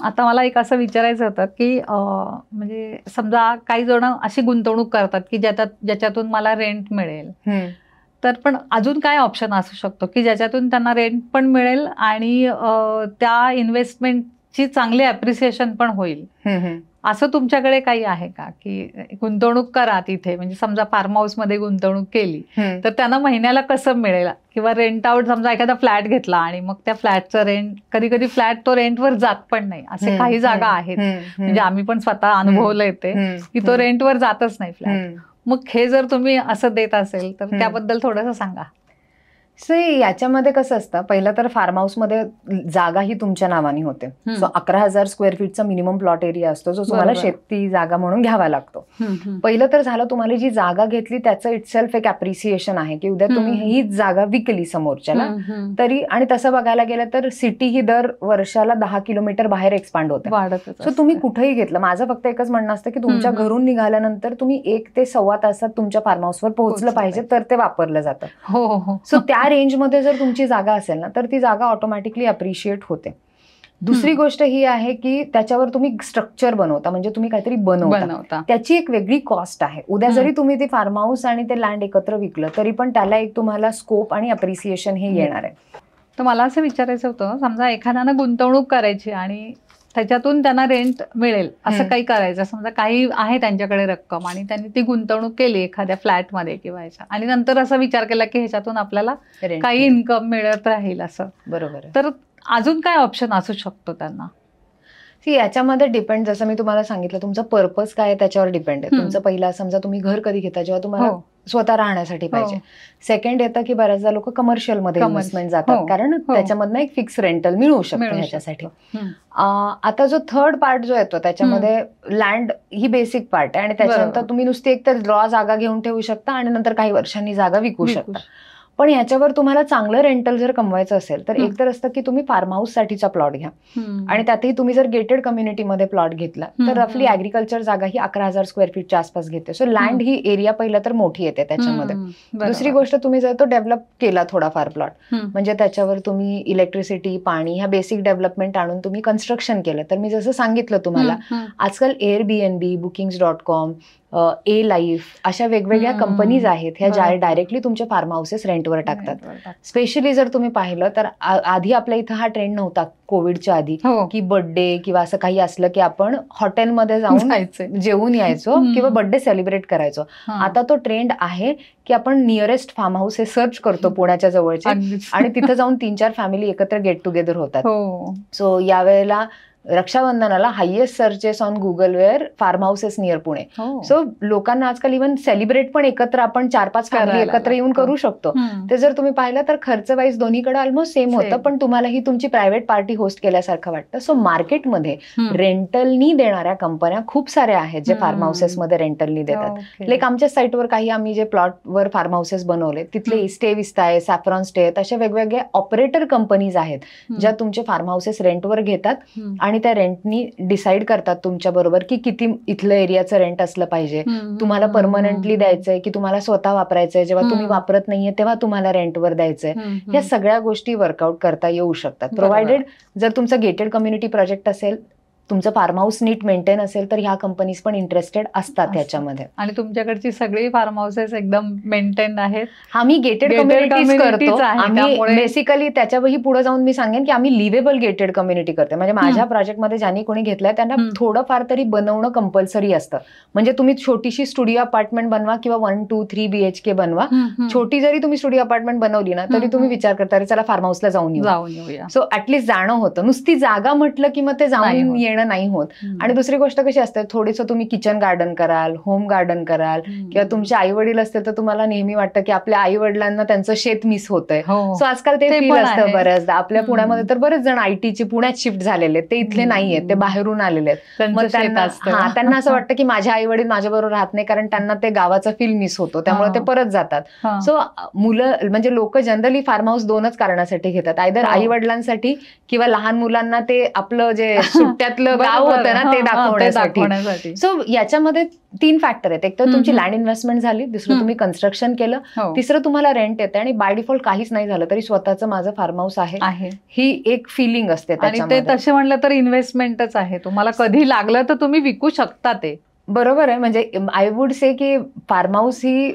Speaker 1: आता मला एक असं विचारायचं होतं की म्हणजे समजा काही जण अशी गुंतवणूक करतात की ज्याच्यातून मला रेंट मिळेल, तर पण अजून काय ऑप्शन असू शकतो की ज्याच्यातून त्यांना रेंट पण मिळेल आणि त्या इन्व्हेस्टमेंटची चांगली ॲप्रिसिएशन पण होईल, असं तुमच्याकडे काही आहे का की गुंतवणूक करा तिथे, म्हणजे समजा फार्म हाऊस मध्ये गुंतवणूक केली तर त्यांना महिन्याला कसं मिळेल, किंवा रेंट आउट समजा एखादा फ्लॅट घेतला आणि मग त्या फ्लॅटचं रेंट, कधी कधी फ्लॅट तो रेंटवर जात पण नाही, असे काही जागा आहेत, म्हणजे आम्ही पण स्वतः अनुभवलंय ते की तो रेंटवर जातच नाही फ्लॅट. मग हे जर तुम्ही असं देत असेल तर त्याबद्दल थोडंसं सांगा.
Speaker 2: याच्यामध्ये कसं असतं, पहिलं तर फार्म हाऊसमध्ये जागा ही तुमच्या नावाने होते. सो 11,000 स्क्वेअर फीटचा मिनिमम प्लॉट एरिया असतो जो तुम्हाला शेती जागा म्हणून घ्यावा लागतो. पहिलं तर झालं, तुम्हाला जी जागा घेतली त्याचं इटसेल्फ एक अप्रिसिएशन आहे की उद्या तुम्ही ही जागा विकली समोरच्याला तरी. आणि तसं बघायला गेलं तर सिटी ही दर वर्षाला 10 किलोमीटर बाहेर एक्सपांड होते. सो तुम्ही कुठेही घेतलं, माझं फक्त एकच म्हणणं असतं की तुमच्या घरून निघाल्यानंतर तुम्ही 1 ते सव्वा तासात तुमच्या फार्म हाऊसवर पोहोचलं पाहिजे तर ते वापरलं जातं. सो त्या रेंजमध्ये जर तुमची जागा असेल ना तर ती जागा ऑटोमॅटिकली अप्रिशिएट होते. दुसरी गोष्ट ही आहे की त्याच्यावर तुम्ही स्ट्रक्चर बनवता, म्हणजे तुम्ही काहीतरी बनवता, त्याची एक वेगळी कॉस्ट आहे. उद्या जरी तुम्ही ते फार्म हाऊस आणि ते लँड एकत्र विकलं तरी पण त्याला एक तुम्हाला स्कोप आणि अप्रिसिएशन हे येणार आहे.
Speaker 1: तर मला असं विचारायचं होतं, समजा एखाद्यानं गुंतवणूक करायची आणि त्याच्यातून त्यांना रेंट मिळेल असं काही करायचं, समजा काही आहे त्यांच्याकडे रक्कम आणि त्यांनी ती गुंतवणूक केली एखाद्या फ्लॅटमध्ये किंवा ह्याच्या, आणि नंतर असा विचार केला की ह्याच्यातून आपल्याला काही इन्कम मिळत राहील असं,
Speaker 2: बरोबर,
Speaker 1: तर अजून काय ऑप्शन असू शकतो त्यांना?
Speaker 2: याच्यामध्ये डिपेंड, जसं मी तुम्हाला सांगितलं, तुमचा पर्पज काय आहे त्याच्यावर डिपेंड आहे. तुमचं पहिला समजा तुम्ही घर कधी घेता, जेव्हा तुम्हाला स्वतः राहण्यासाठी पाहिजे. सेकंड येतं की बऱ्याचदा लोक कमर्शियल मध्ये इन्व्हेस्टमेंट जातात कारण त्याच्यामधनं एक फिक्स रेंटल मिळू शकतं ह्याच्यासाठी. आता जो थर्ड पार्ट जो येतो त्याच्यामध्ये लँड ही बेसिक पार्ट आहे आणि त्याच्यानंतर तुम्ही नुसती एक तर रॉ जागा घेऊन ठेवू शकता आणि नंतर काही वर्षांनी जागा विकू शकता. पण याच्यावर तुम्हाला चांगलं रेंटल जर कमवायचं असेल तर एक तर असतं की तुम्ही फार्म हाऊस साठीचा प्लॉट घ्या आणि त्यातही तुम्ही जर गेटेड कम्युनिटीमध्ये प्लॉट घेतला तर रफली ऍग्रिकल्चर जागा ही 11,000 स्क्वेअर फीटच्या आसपास घेते. सो लँड ही एरिया पहिला तर मोठी येते त्याच्यामध्ये. दुसरी गोष्ट, तुम्ही जर तो डेव्हलप केला थोडाफार प्लॉट, म्हणजे त्याच्यावर तुम्ही इलेक्ट्रिसिटी, पाणी ह्या बेसिक डेव्हलपमेंट आणून तुम्ही कन्स्ट्रक्शन केलं तर मी जसं सांगितलं तुम्हाला, आजकाल Airbnb, Bookings.com, ए लाईफ अशा वेगवेगळ्या कंपनीज आहेत ह्या ज्या डायरेक्टली तुमचे फार्म हाऊसेस रेंटवर टाकतात. स्पेशली जर तुम्ही पाहिलं तर आधी आपल्या इथं हा ट्रेंड नव्हता कोविडच्या आधी की बर्थडे किंवा असं काही असलं की आपण हॉटेलमध्ये जाऊन जेवून यायचो किंवा बर्थडे सेलिब्रेट करायचो. आता तो ट्रेंड आहे की आपण नियरेस्ट फार्म हाऊस हे सर्च करतो पुण्याच्या जवळचे आणि तिथं जाऊन 3-4 फॅमिली एकत्र गेट टुगेदर होतात. सो यावेळेला रक्षाबंधनाला highest searches on Google where farmhouses near Pune. So लोकांना आजकाल इव्हन सेलिब्रेट पण एकत्र आपण 4-5 फॅमिली एकत्र येऊन करू शकतो. ते जर तुम्ही पाहिलं तर खर्च वाईज दोन्हीकडे ऑलमोस्ट सेम होतं पण तुम्हाला ही तुमची प्रायव्हेट पार्टी होस्ट केल्यासारखं वाटतं. सो मार्केटमध्ये रेंटलनी देणाऱ्या कंपन्या खूप साऱ्या आहेत जे फार्म हाऊसेस मध्ये रेंटलनी देतात. लाईक आमच्या साईटवर काही आम्ही जे प्लॉटवर फार्म हाऊसेस बनवले तिथले स्टे विस्ता आहे, सॅफ्रॉन स्टे आहेत, अशा वेगवेगळ्या ऑपरेटर कंपनीज आहेत ज्या तुमचे फार्म हाऊसेस रेंटवर घेतात आणि त्या रेंटनी डिसाईड करतात तुमच्या बरोबर की किती इथलं एरियाचं रेंट असलं पाहिजे, तुम्हाला परमनंटली द्यायचंय की तुम्हाला स्वतः वापरायचंय, जेव्हा तुम्ही वापरत नाहीये तेव्हा तुम्हाला रेंटवर द्यायचंय. या सगळ्या गोष्टी वर्कआउट करता येऊ शकतात प्रोव्हाइडेड जर तुमचा गेटेड कम्युनिटी प्रोजेक्ट असेल, तुमचं फार्म हाऊस नीट मेंटेन असेल तर ह्या कंपनीज पण इंटरेस्टेड असतात त्याच्यामध्ये.
Speaker 1: आणि तुमच्याकडची सगळी फार्म हाऊसेस एकदम मेंटेन आहेत?
Speaker 2: आम्ही गेटेड कम्युनिटीज करतो. आम्ही बेसिकली त्याच्याही पुढे जाऊन मी सांगेन की आम्ही लिव्हेबल गेटेड कम्युनिटी करतो. म्हणजे माझ्या प्रोजेक्टमध्ये ज्यांनी कोणी घेतलंय त्यांना थोडंफार तरी बनवणं कंपल्सरी असतं. म्हणजे तुम्ही छोटीशी स्टुडिओ अपार्टमेंट बनवा किंवा 1, 2, 3 BHK बनवा. छोटी जरी तुम्ही स्टुडिओ अपार्टमेंट बनवली ना तरी तुम्ही विचार करता अरे चला फार्म हाऊसला जाऊन येऊया. सो ऍटलीस्ट जाणं होतं. नुसती जागा म्हटलं की मग ते जाऊन येणं नाही होत. आणि दुसरी गोष्ट कशी असते, थोडंसं तुम्ही किचन गार्डन कराल, होम गार्डन कराल किंवा तुमचे आई वडील असतील तर तुम्हाला नेहमी वाटतं की आपल्या आई वडिलांना त्यांचं शेत मिस होतंय. सो आजकाल ते फील असतं बऱ्याचदा. आपल्या पुण्यामध्ये तर बरेच जण IT पुण्यात शिफ्ट झालेले, ते इथले नाहीयेत, ते बाहेरून आलेले आहेत. मग त्यांना असं वाटतं की माझ्या आई वडील माझ्या बरोबर राहत नाही कारण त्यांना ते गावाचा फील मिस होतो, त्यामुळे ते परत जातात. सो मुलं म्हणजे लोक जनरली फार्म हाऊस 2च कारणासाठी घेतात, आयदर आई वडिलांसाठी किंवा लहान मुलांना ते आपलं जे सुट्ट्यातलं गाव होतं ना ते दाखवण्यासाठी. सो याच्यामध्ये 3 फॅक्टर आहेत. एक तर तुमची लँड इन्व्हेस्टमेंट झाली, दुसरं तुम्ही कन्स्ट्रक्शन केलं, तिसरं तुम्हाला रेंट येते आणि बाय डिफॉल्ट काहीच नाही झालं तरी स्वतःचं माझं फार्म हाऊस आहे ही एक फिलिंग असते.
Speaker 1: आणि ते तसे म्हणलं तर इन्व्हेस्टमेंटच आहे. तुम्हाला कधी लागलं तर तुम्ही विकू शकता ते.
Speaker 2: बरोबर आहे. म्हणजे आय वुड से की फार्म हाऊस ही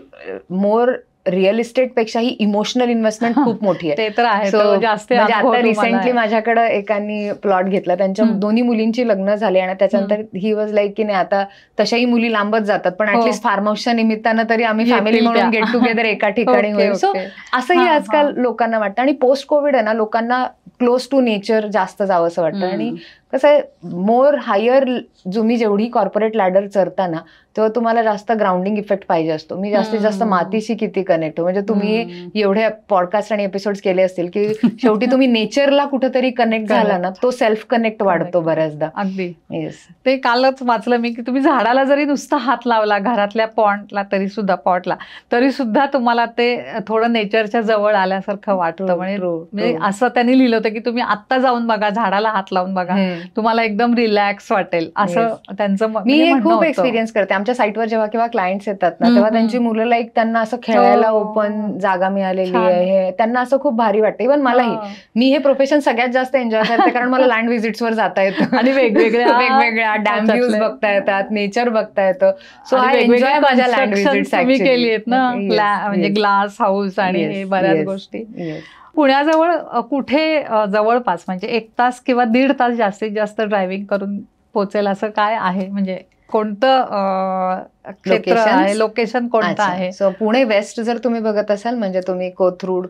Speaker 2: मोर रिअल इस्टेट पेक्षा ही इमोशनल इन्व्हेस्टमेंट खूप मोठी आहे.
Speaker 1: ते तर आहे.
Speaker 2: म्हणजे आता रिसेंटली माझ्याकडे एकानी प्लॉट घेतला, त्यांच्या दोन्ही मुलींची लग्न झाली आणि त्याच्यानंतर ही वॉज लाईक की नाही आता तशाही मुली लांबच जातात पण ऍटलीस्ट फार्म हाऊसच्या निमित्तानं तरी आम्ही फॅमिली म्हणून गेट टुगेदर एका ठिकाणी होईल. सो असंही आजकाल लोकांना वाटतं आणि पोस्ट कोविड आहे ना लोकांना क्लोज टू नेचर जास्त जावं असं वाटतं आणि कसं आहे, मोर हायर तुम्ही जेवढी कॉर्पोरेट लॅडर चढता ना, तेव्हा तुम्हाला जास्त ग्राउंडिंग इफेक्ट पाहिजे असतो. मी जास्तीत जास्त मातीशी किती कनेक्ट हो, म्हणजे तुम्ही एवढे पॉडकास्ट आणि एपिसोड्स केले असतील की शेवटी तुम्ही नेचरला कुठेतरी कनेक्ट झाला ना, तो सेल्फ कनेक्ट वाढतो बऱ्याचदा.
Speaker 1: अगदी.
Speaker 2: येस,
Speaker 1: ते कालच वाचलं मी की तुम्ही झाडाला जरी नुसता हात लावला घरातल्या पॉटला तरी सुद्धा तुम्हाला ते थोडं नेचरच्या जवळ आल्यासारखं वाटतं. म्हणजे असं त्यांनी लिहिलं होतं की तुम्ही आत्ता जाऊन बघा, झाडाला हात लावून बघा, तुम्हाला एकदम रिलॅक्स वाटेल, असं त्यांचं.
Speaker 2: मी हे खूप एक्सपिरियन्स करते. आमच्या साईटवर जेव्हा केव्हा क्लायंट्स येतात ना, तेव्हा त्यांची मुलं लाईक त्यांना असं खेळायला ओपन जागा मिळालेली आहे, त्यांना असं खूप भारी वाटतं. इव्हन मलाही, मी हे प्रोफेशन सगळ्यात जास्त एन्जॉय करते कारण मला लँड व्हिजिट्सवर जाता येतं
Speaker 1: आणि वेगवेगळ्या
Speaker 2: डॅम व्ह्यूज बघता येतात, नेचर बघता येतं. सो आय एन्जॉय माझ्या लँड व्हिजिट्स
Speaker 1: केली आहेत ना, म्हणजे ग्लास हाऊस आणि हे बऱ्याच गोष्टी. पुण्याजवळ कुठे जवळपास म्हणजे 1 तास किंवा 1.5 तास जास्तीत जास्त ड्रायव्हिंग करून पोहोचेल असं काय आहे, म्हणजे कोणतं क्षेत्र आहे, लोकेशन कोणतं आहे?
Speaker 2: सो पुणे वेस्ट जर तुम्ही बघत असाल, म्हणजे तुम्ही कोथरूड,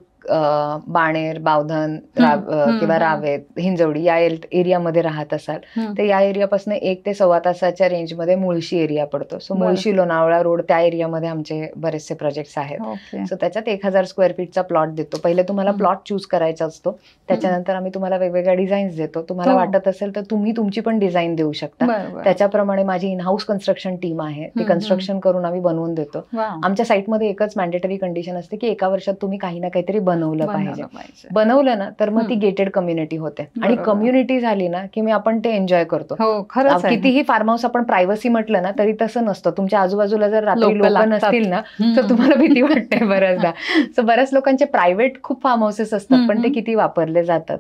Speaker 2: बाणेर, बावधन किंवा रावेत, हिंजवडी या एरियामध्ये राहत असाल तर या एरियापासून 1 ते 1.25 तासाच्या रेंजमध्ये मुळशी एरिया पडतो. सो मुळशी लोणावळा रोड त्या एरियामध्ये आमचे बरेचसे प्रोजेक्ट्स आहेत. सो त्याच्यात 1000 स्क्वेअर फीटचा प्लॉट देतो. पहिले तुम्हाला प्लॉट चूज करायचा असतो, त्याच्यानंतर आम्ही तुम्हाला वेगवेगळ्या डिझाईन्स देतो. तुम्हाला वाटत असेल तर तुम्ही तुमची पण डिझाईन देऊ शकता. त्याच्याप्रमाणे माझी इन हाऊस कन्स्ट्रक्शन टीम आहे, ती कन्स्ट्रक्शन करून आम्ही बनवून देतो. आमच्या साईटमध्ये एकच मॅन्डेटरी कंडिशन असते की 1 वर्षात तुम्ही काही ना काहीतरी बनवलं पाहिजे. बनवलं ना तर मग ती गेटेड कम्युनिटी होते, आणि कम्युनिटी झाली ना की मी आपण ते एन्जॉय करतो. कितीही फार्म हाऊस आपण प्रायव्हसी म्हटलं ना तरी तसं नसतं. तुमच्या आजूबाजूला जर रात्री लोक नसतील ना तर तुम्हाला भीती वाटते बऱ्याचदा. सो बऱ्याच लोकांचे प्रायव्हेट खूप फार्म हाऊसेस असतात, पण ते किती वापरले जातात.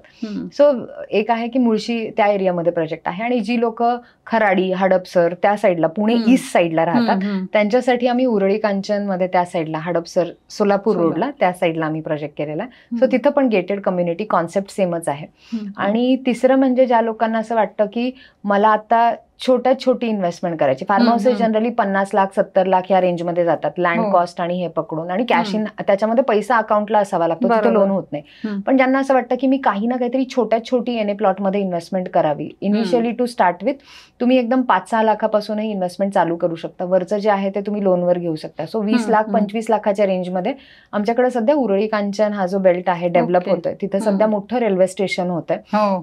Speaker 2: सो एक आहे की मुळशी त्या एरियामध्ये प्रोजेक्ट आहे, आणि जी लोक खराडी, हडपसर त्या साईडला, पुणे ईस्ट साईडला राहतात, त्यांच्यासाठी आम्ही उरळी कांचन मध्ये त्या साईडला, हडपसर सोलापूर रोडला त्या साईडला आम्ही प्रोजेक्ट केलेला. सो तिथं पण गेटेड कम्युनिटी कॉन्सेप्ट सेमच आहे. आणि तिसरं म्हणजे ज्या लोकांना असं वाटतं की मला आता छोटी इन्व्हेस्टमेंट करायची. Farm houses generally 50 lakh 70 lakh या रेंजमध्ये जातात, लँड कॉस्ट आणि हे पकडून, आणि कॅश इन, त्याच्यामध्ये पैसा अकाउंटला असावा लागतो, तिथे लोन होत नाही. पण ज्यांना असं वाटतं की मी काही ना काहीतरी छोटी एनए प्लॉटमध्ये इन्व्हेस्टमेंट करावी, इनिशियली टू स्टार्ट विथ, तुम्ही एकदम 5-6 लाखापासूनही इन्व्हेस्टमेंट चालू करू शकता. वरचं जे आहे ते तुम्ही लोनवर घेऊ शकता. सो 20 लाख 25 लाखाच्या रेंजमध्ये आमच्याकडे सध्या उरळी कांचन हा जो बेल्ट आहे डेव्हलप होतोय, तिथे सध्या मोठं रेल्वे स्टेशन होतंय,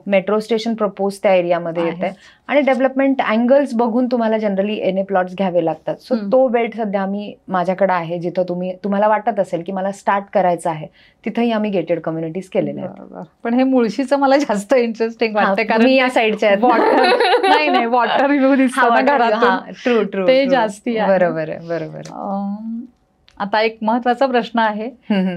Speaker 2: मेट्रो स्टेशन प्रपोज त्या एरियामध्ये येतंय, आणि डेव्हलपमेंट अँगल्स बघून तुम्हाला जनरली एनए प्लॉट्स घ्यावे लागतात. सो तो बेल्ट सध्या आम्ही माझ्याकडे आहे, जिथं तुम्हाला वाटत असेल की मला स्टार्ट करायचं आहे, तिथंही आम्ही गेटेड कम्युनिटीज केलेल्या आहेत.
Speaker 1: पण हे मुळशीचं मला जास्त इंटरेस्टिंग वाटतं, कारण
Speaker 2: मी या साईडच्या
Speaker 1: नाही वॉटर व्ह्यू दिसतो ते जास्ती.
Speaker 2: बरोबर आहे, बरोबर.
Speaker 1: आता एक महत्वाचा प्रश्न आहे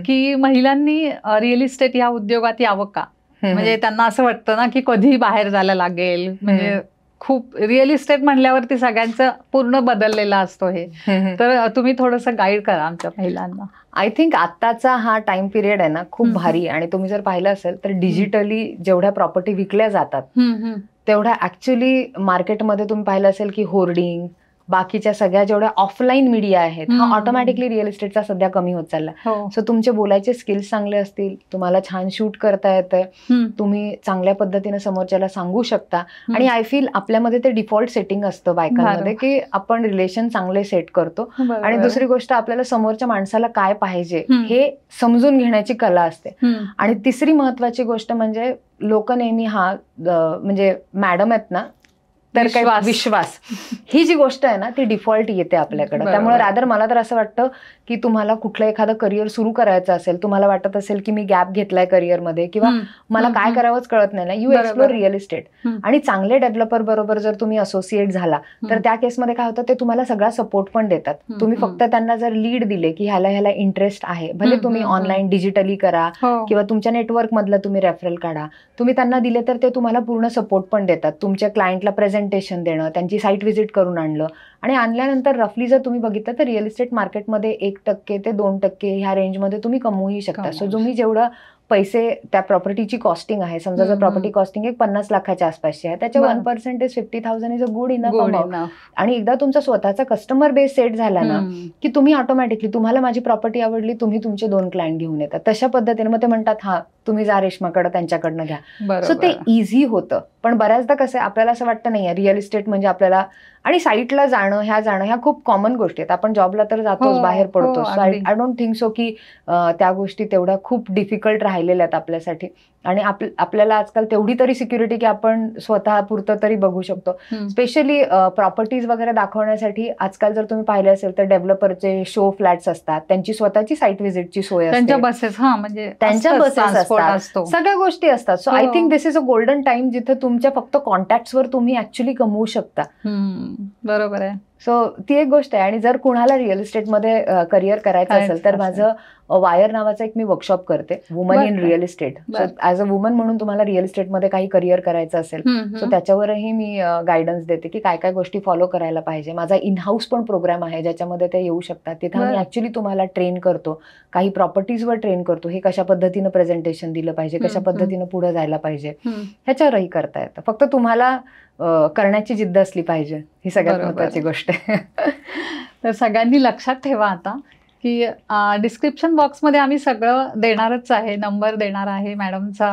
Speaker 1: की महिलांनी रिअल इस्टेट या उद्योगात यावं का? म्हणजे त्यांना असं वाटतं ना की कधी बाहेर जायला लागेल, म्हणजे खूप रिअल इस्टेट म्हणल्यावरती सगळ्यांचं पूर्ण बदललेला असतो हे, तर तुम्ही थोडंसं गाईड करा आमच्या महिलांना.
Speaker 2: आय थिंक आत्ताचा हा टाइम पिरियड आहे ना खूप भारी, आणि तुम्ही जर पाहिलं असेल तर डिजिटली जेवढ्या प्रॉपर्टी विकल्या जातात तेवढ्या ऍक्च्युली मार्केटमध्ये तुम्ही पाहिलं असेल की होर्डिंग, बाकीच्या सगळ्या जेवढ्या ऑफलाईन मीडिया आहेत हा ऑटोमॅटिकली रिअल इस्टेटचा सध्या कमी होत चालला. सो तुमचे बोलायचे स्किल्स चांगले असतील, तुम्हाला छान शूट करता येतंय, तुम्ही चांगल्या पद्धतीने समोरच्याला सांगू शकता, आणि आय फील आपल्यामध्ये ते डिफॉल्ट सेटिंग असतं बायकांमध्ये की आपण रिलेशन चांगले सेट करतो, आणि दुसरी गोष्ट आपल्याला समोरच्या माणसाला काय पाहिजे हे समजून घेण्याची कला असते. आणि तिसरी महत्वाची गोष्ट म्हणजे लोक नेहमी म्हणजे मॅडम आहेत ना, तर काय विश्वास ही जी गोष्ट आहे ना ती डिफॉल्ट येते आपल्याकडे. त्यामुळे रादर मला तर असं वाटतं की तुम्हाला कुठलं एखादं करिअर सुरू करायचं असेल, तुम्हाला वाटत असेल की मी गॅप घेतलाय करिअरमध्ये किंवा मला काय करावंच कळत नाही ना, यू एक्सप्लोर रिअल इस्टेट. आणि चांगले डेव्हलपर बरोबर जर तुम्ही असोसिएट झाला तर त्या केसमध्ये काय होतं, ते तुम्हाला सगळा सपोर्ट पण देतात. तुम्ही फक्त त्यांना जर लीड दिले की ह्याला इंटरेस्ट आहे, भले तुम्ही ऑनलाईन डिजिटली करा किंवा तुमच्या नेटवर्क मधलं तुम्ही रेफरल काढा, तुम्ही त्यांना दिले तर ते तुम्हाला पूर्ण सपोर्ट पण देतात. तुमच्या क्लायंटला प्रेझेंटेशन देणं, त्यांची साईट व्हिजिट करून आणलं, आणि आणल्यानंतर रफली जर तुम्ही बघितलं तर रिअल इस्टेट मार्केटमध्ये 1% ते 2% ह्या रेंजमध्ये तुम्ही कमवूही शकता. सो तुम्ही जेवढं पैसे त्या प्रॉपर्टीची कॉस्टिंग आहे, समजा जर प्रॉपर्टी कॉस्टिंग एक 50 लाखाच्या आसपासची आहे, त्याच्या 1% 50,000 is a good enough amount. आणि एकदा तुमचा स्वतःचा कस्टमर बेस सेट झाला ना की तुम्ही ऑटोमॅटिकली, तुम्हाला माझी प्रॉपर्टी आवडली, तुम्ही तुमचे 2 क्लायंट घेऊन येतात. तशा पद्धतीने मग ते म्हणतात हा तुम्ही जा रेश्माकडे, त्यांच्याकडनं घ्या. सो ते इझी होतं. पण बऱ्याचदा कसं आहे, आपल्याला असं वाटतं नाही रिअल इस्टेट म्हणजे आपल्याला, आणि साईटला जाणं ह्या खूप कॉमन गोष्टी आहेत. आपण जॉबला तर जातोच, बाहेर पडतो. आय डोंट थिंक सो की त्या गोष्टी तेवढ्या खूप डिफिकल्ट राहिलेल्या आहेत आपल्यासाठी. आणि आपल्याला आजकाल तेवढी तरी सिक्युरिटी की आपण स्वतः पुरतं तरी बघू शकतो. स्पेशली प्रॉपर्टीज वगैरे दाखवण्यासाठी आजकाल जर तुम्ही पाहिले असेल तर डेव्हलपरचे शो फ्लॅट्स असतात, त्यांची स्वतःची साईट व्हिजिटची सोय असते,
Speaker 1: त्यांच्या बसेस म्हणजे
Speaker 2: त्यांच्या बसेस असतात, सगळ्या गोष्टी असतात. So I think this is a golden time जिथे तुमच्या फक्त कॉन्टॅक्ट्सवर तुम्ही ऍक्च्युली कमवू शकता.
Speaker 1: बरोबर आहे. सो
Speaker 2: ती एक गोष्ट आहे. आणि जर कुणाला रिअल इस्टेटमध्ये करिअर करायचं असेल तर माझं वायर नावाचं एक मी वर्कशॉप करते, woman in real estate. So as a woman म्हणून तुम्हाला रिअल इस्टेटमध्ये काही करिअर करायचं असेल सो त्याच्यावरही मी गायडन्स देते की काय काय गोष्टी फॉलो करायला पाहिजे. माझा इन हाऊस पण प्रोग्राम आहे ज्याच्यामध्ये ते येऊ शकतात. तिथं मी ऍक्च्युली तुम्हाला ट्रेन करतो, काही प्रॉपर्टीजवर ट्रेन करतो, हे कशा पद्धतीनं प्रेझेंटेशन दिलं पाहिजे, कशा पद्धतीनं पुढे जायला पाहिजे, ह्याच्यावरही करता येतं. फक्त तुम्हाला करण्याची जिद्द असली पाहिजे, ही सगळ्यात महत्त्वाची गोष्ट आहे.
Speaker 1: तर सगळ्यांनी लक्षात ठेवा आता की डिस्क्रिप्शन बॉक्समध्ये आम्ही सगळं देणारच आहे, नंबर देणार आहे, मॅडमचा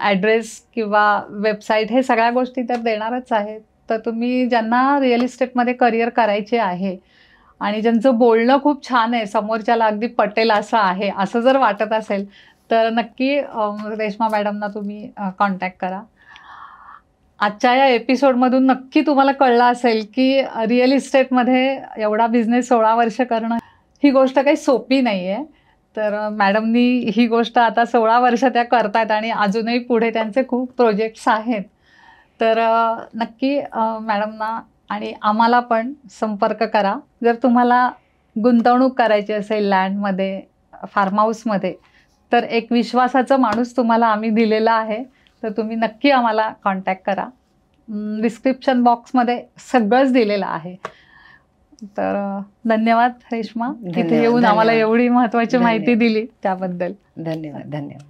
Speaker 1: ॲड्रेस किंवा वेबसाईट, हे सगळ्या गोष्टी तर देणारच आहेत. तर तुम्ही ज्यांना रिअल इस्टेटमध्ये करिअर करायचे आहे आणि ज्यांचं बोलणं खूप छान आहे, समोरच्याला अगदी पटेल असं आहे, असं जर वाटत असेल तर नक्की रेश्मा मॅडमना तुम्ही कॉन्टॅक्ट करा. आजच्या या एपिसोडमधून नक्की तुम्हाला कळलं असेल की रिअल इस्टेटमध्ये एवढा बिझनेस 16 वर्ष करणं ही गोष्ट काही सोपी नाही आहे. तर मॅडमनी ही गोष्ट आता 16 वर्ष त्या करतायत आणि अजूनही पुढे त्यांचे खूप प्रोजेक्ट्स आहेत. तर नक्की मॅडमना आणि आम्हाला पण संपर्क करा. जर तुम्हाला गुंतवणूक करायची असेल लँडमध्ये, फार्म हाऊसमध्ये, तर एक विश्वासाचा माणूस तुम्हाला आम्ही दिलेला आहे. तर तुम्ही नक्की आम्हाला कॉन्टॅक्ट करा. डिस्क्रिप्शन बॉक्समध्ये सगळंच दिलेलं आहे. तर धन्यवाद रेश्मा, तिथे येऊन आम्हाला एवढी महत्त्वाची माहिती दिली त्याबद्दल.
Speaker 2: धन्यवाद.